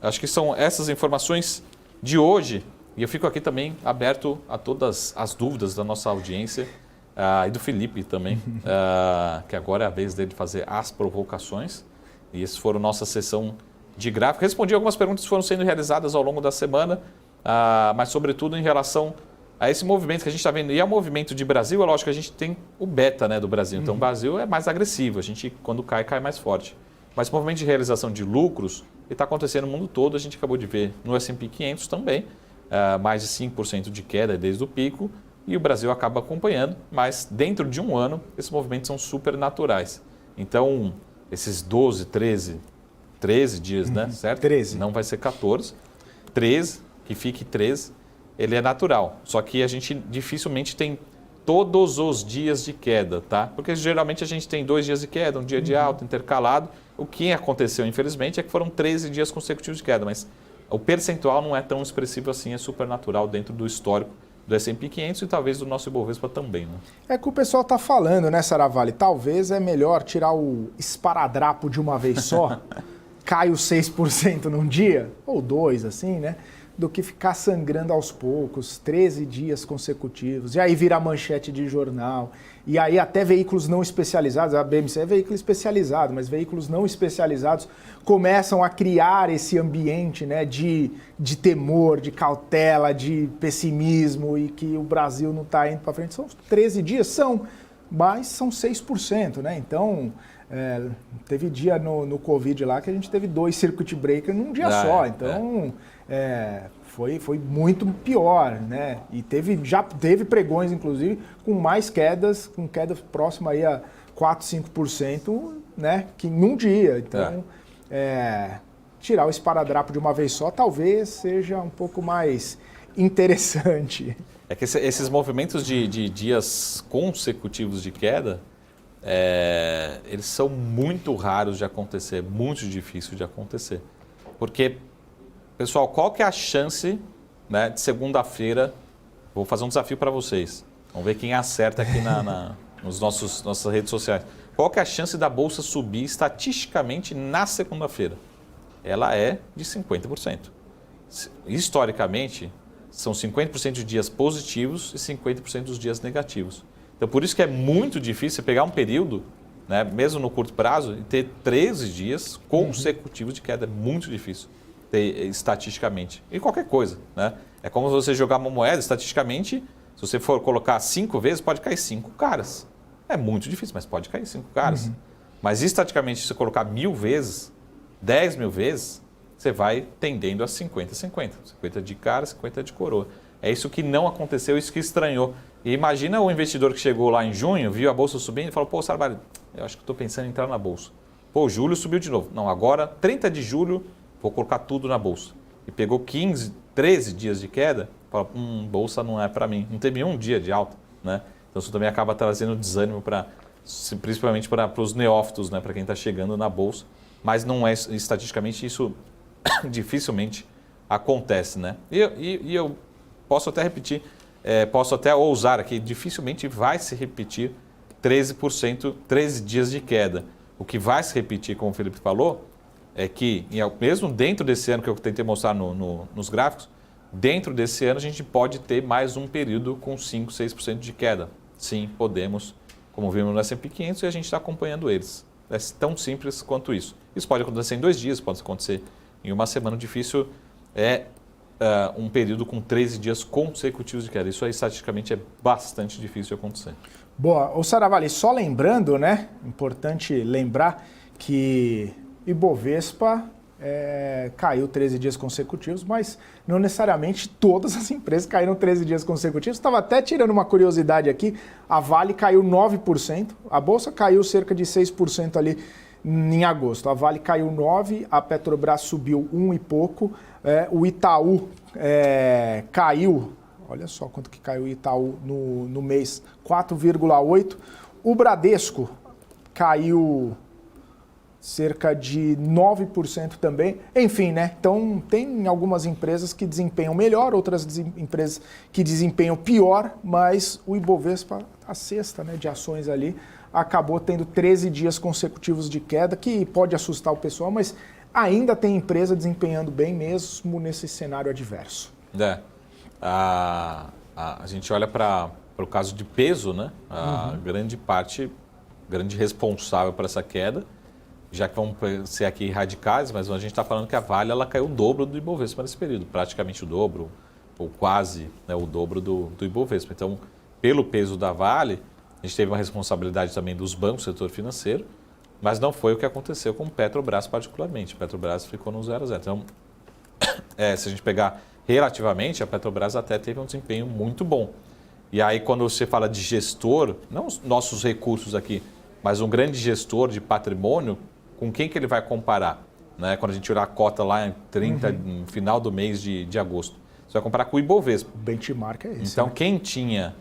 acho que são essas informações de hoje. E eu fico aqui também aberto a todas as dúvidas da nossa audiência. E do Felipe também, que agora é a vez dele fazer as provocações. E essas foram nossa sessão de gráfico. Respondi algumas perguntas que foram sendo realizadas ao longo da semana, mas sobretudo em relação a esse movimento que a gente está vendo. E é o movimento de Brasil, é lógico que a gente tem o beta, né, do Brasil. Então o Brasil é mais agressivo, a gente quando cai mais forte. Mas o movimento de realização de lucros está acontecendo no mundo todo, a gente acabou de ver no S&P 500 também, mais de 5% de queda desde o pico. E o Brasil acaba acompanhando, mas dentro de um ano, esses movimentos são super naturais. Então, esses 12, 13 dias, né? Certo? 13. Não vai ser 14. 13, que fique 13, ele é natural. Só que a gente dificilmente tem todos os dias de queda, tá? Porque geralmente a gente tem 2 dias de queda, um dia de alta, intercalado. O que aconteceu, infelizmente, é que foram 13 dias consecutivos de queda, mas o percentual não é tão expressivo assim, é super natural dentro do histórico do S&P 500 e talvez do nosso Ibovespa também. Né? É que o pessoal está falando, né, Saravalli? Talvez é melhor tirar o esparadrapo de uma vez só, cai os 6% num dia, ou 2%, assim, né? Do que ficar sangrando aos poucos, 13 dias consecutivos, e aí vira manchete de jornal, e aí até veículos não especializados, a BMC é veículo especializado, mas veículos não especializados começam a criar esse ambiente, né, de temor, de cautela, de pessimismo, e que o Brasil não está indo para frente. São 13 dias, mas são 6%, né? Então, teve dia no Covid lá que a gente teve 2 circuit breakers num dia só, então... Foi muito pior, né? E já teve pregões, inclusive, com mais quedas, com queda próxima aí a 4%, 5%, né? Que num dia. Então, tirar o esparadrapo de uma vez só talvez seja um pouco mais interessante. É que esses movimentos de dias consecutivos de queda, eles são muito raros de acontecer, muito difícil de acontecer. Porque... Pessoal, qual que é a chance, né, de segunda-feira? Vou fazer um desafio para vocês. Vamos ver quem acerta aqui nos nossas redes sociais. Qual que é a chance da Bolsa subir estatisticamente na segunda-feira? Ela é de 50%. Historicamente, são 50% de dias positivos e 50% dos dias negativos. Então, por isso que é muito difícil você pegar um período, né, mesmo no curto prazo, e ter 13 dias consecutivos de queda. É muito difícil. Estatisticamente. E qualquer coisa, né? É como você jogar uma moeda, estatisticamente, se você for colocar 5 vezes, pode cair 5 caras. É muito difícil, mas pode cair 5 caras. Mas estatisticamente, se você colocar 1000 vezes, 10 mil vezes, você vai tendendo a 50-50. 50 de cara, 50 de coroa. É isso que não aconteceu, isso que estranhou. E imagina o investidor que chegou lá em junho, viu a Bolsa subindo e falou, pô, Saravalli, eu acho que estou pensando em entrar na Bolsa. Pô, julho subiu de novo. Não, agora, 30 de julho, vou colocar tudo na Bolsa. E pegou 15, 13 dias de queda, fala, Bolsa não é para mim. Não teve um dia de alta, né? Então isso também acaba trazendo desânimo, principalmente para os neófitos, né? Para quem está chegando na Bolsa. Mas não é, estatisticamente, isso dificilmente acontece, né? E eu posso até repetir, posso até ousar aqui, dificilmente vai se repetir 13%, 13 dias de queda. O que vai se repetir, como o Felipe falou, é que, mesmo dentro desse ano que eu tentei mostrar nos gráficos, dentro desse ano a gente pode ter mais um período com 5%, 6% de queda. Sim, podemos, como vimos no S&P 500, e a gente está acompanhando eles. É tão simples quanto isso. Isso pode acontecer em 2 dias, pode acontecer em uma semana. Difícil um período com 13 dias consecutivos de queda. Isso aí, estatisticamente, é bastante difícil de acontecer. Boa. Ô Saravalli, só lembrando, né? Importante lembrar que Ibovespa caiu 13 dias consecutivos, mas não necessariamente todas as empresas caíram 13 dias consecutivos. Estava até tirando uma curiosidade aqui, a Vale caiu 9%, a Bolsa caiu cerca de 6% ali em agosto. A Vale caiu 9%, a Petrobras subiu 1 e pouco, o Itaú caiu, olha só quanto que caiu o Itaú no mês, 4,8%. O Bradesco caiu cerca de 9% também. Enfim, né? Então, tem algumas empresas que desempenham melhor, outras empresas que desempenham pior, mas o Ibovespa, a cesta, né, de ações ali, acabou tendo 13 dias consecutivos de queda, que pode assustar o pessoal, mas ainda tem empresa desempenhando bem mesmo nesse cenário adverso. A gente olha para o caso de peso, né? A grande responsável por essa queda, já que vamos ser aqui radicais, mas a gente está falando que a Vale ela caiu o dobro do Ibovespa nesse período, praticamente o dobro, ou quase, né, o dobro do Ibovespa. Então, pelo peso da Vale, a gente teve uma responsabilidade também dos bancos, setor financeiro, mas não foi o que aconteceu com o Petrobras particularmente. A Petrobras ficou no 0 a 0. Então, se a gente pegar relativamente, a Petrobras até teve um desempenho muito bom. E aí, quando você fala de gestor, não os nossos recursos aqui, mas um grande gestor de patrimônio, com quem que ele vai comparar? Né? Quando a gente olhar a cota lá em 30, no final do mês de agosto. Você vai comparar com o Ibovespa. O benchmark é esse. Então, quem tinha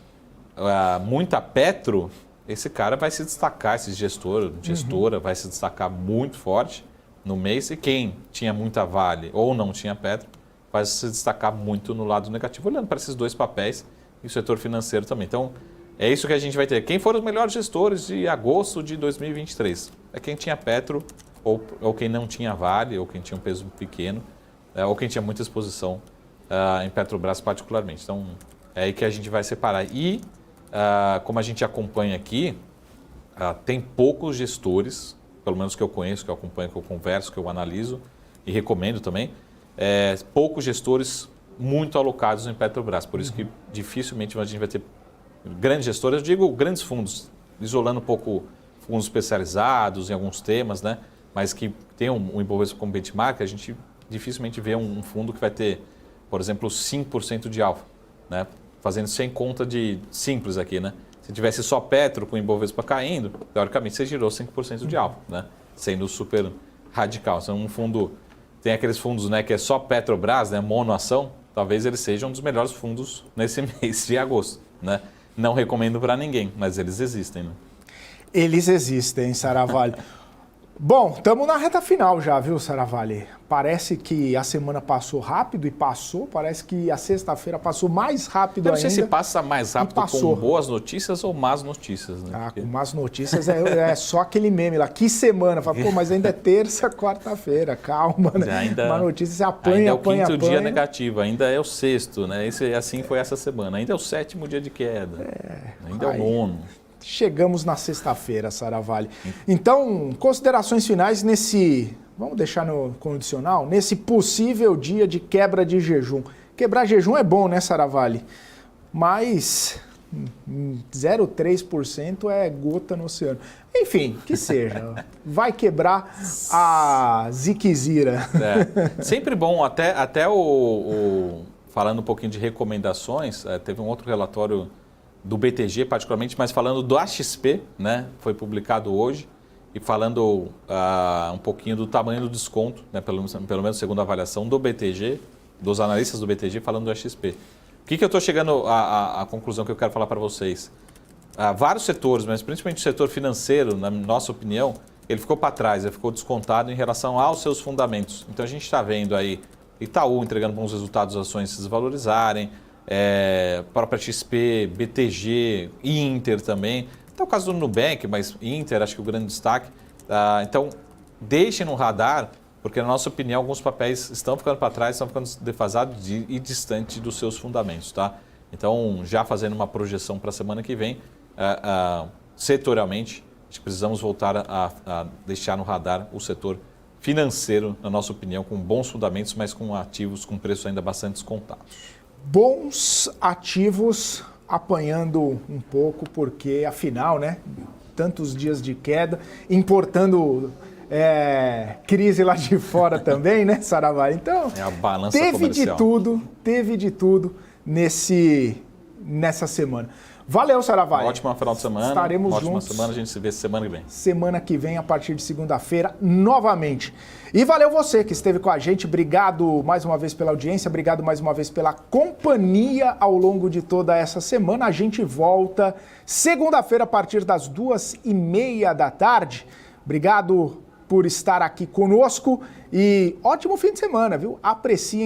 muita Petro, esse cara vai se destacar, esse gestora vai se destacar muito forte no mês. E quem tinha muita Vale ou não tinha Petro, vai se destacar muito no lado negativo. Olhando para esses dois papéis, e o setor financeiro também. Então, é isso que a gente vai ter. Quem foram os melhores gestores de agosto de 2023? É quem tinha Petro, ou quem não tinha Vale, ou quem tinha um peso pequeno, ou quem tinha muita exposição em Petrobras particularmente. Então, é aí que a gente vai separar. E, como a gente acompanha aqui, tem poucos gestores, pelo menos que eu conheço, que eu acompanho, que eu converso, que eu analiso e recomendo também, poucos gestores muito alocados em Petrobras. Por isso que dificilmente a gente vai ter grandes gestores, eu digo grandes fundos, isolando um pouco fundos especializados em alguns temas, né? Mas que tem um Ibovespa como benchmark, a gente dificilmente vê um fundo que vai ter, por exemplo, 5% de alfa, né? Fazendo sem conta de simples aqui, né? Se tivesse só Petro com o Ibovespa caindo, teoricamente você girou 5% de alfa, né? Sendo super radical. Então, um fundo, tem aqueles fundos, né, que é só Petrobras, né, monoação, talvez eles sejam um dos melhores fundos nesse mês de agosto, né? Não recomendo para ninguém, mas eles existem, né? Eles existem, Saravalli. Bom, estamos na reta final já, viu, Saravalli? Parece que a semana passou rápido e passou. Parece que a sexta-feira passou mais rápido ainda. Eu não sei se passa mais rápido com boas notícias ou más notícias, né? Com más notícias é só aquele meme lá. Que semana? Fala, pô, mas ainda é terça, quarta-feira. Calma, né? Ainda, uma notícia, você apanha, ainda é o apanha, quinto apanha. dia negativo, ainda é o sexto, né? Assim foi essa semana. Ainda é o 7º dia de queda. Ainda é o 9º. Chegamos na sexta-feira, Saravalli. Então, considerações finais nesse, vamos deixar no condicional, nesse possível dia de quebra de jejum. Quebrar jejum é bom, né, Saravalli? Mas 0,3% é gota no oceano. Enfim, que seja. Vai quebrar a ziquezira. Sempre bom, até falando um pouquinho de recomendações, teve um outro relatório do BTG particularmente, mas falando do AXP, né, foi publicado hoje, e falando um pouquinho do tamanho do desconto, né, pelo menos segundo a avaliação do BTG, dos analistas do BTG, falando do AXP. O que eu estou chegando à conclusão que eu quero falar para vocês? Vários setores, mas principalmente o setor financeiro, na nossa opinião, ele ficou para trás, ele ficou descontado em relação aos seus fundamentos. Então a gente está vendo aí Itaú entregando bons resultados, as ações se desvalorizarem, própria XP, BTG, Inter também. Até o caso do Nubank, mas Inter, acho que o grande destaque. Então, deixem no radar, porque na nossa opinião, alguns papéis estão ficando para trás, estão ficando defasados e distantes dos seus fundamentos, tá? Então, já fazendo uma projeção para a semana que vem, setorialmente, acho que precisamos voltar a deixar no radar o setor financeiro, na nossa opinião, com bons fundamentos, mas com ativos com preço ainda bastante descontado. Bons ativos apanhando um pouco, porque afinal, né, tantos dias de queda, importando crise lá de fora também, né, Saravalli? Então, a balança teve comercial. de tudo nessa semana. Valeu, Saravalli. Ótima final de semana. Estaremos ótima juntos. semana, a gente se vê semana que vem. Semana que vem, a partir de segunda-feira, novamente. E valeu você que esteve com a gente. Obrigado mais uma vez pela audiência, obrigado mais uma vez pela companhia ao longo de toda essa semana. A gente volta segunda-feira, a partir das 2:30 da tarde. Obrigado por estar aqui conosco e ótimo fim de semana, viu? Apreciem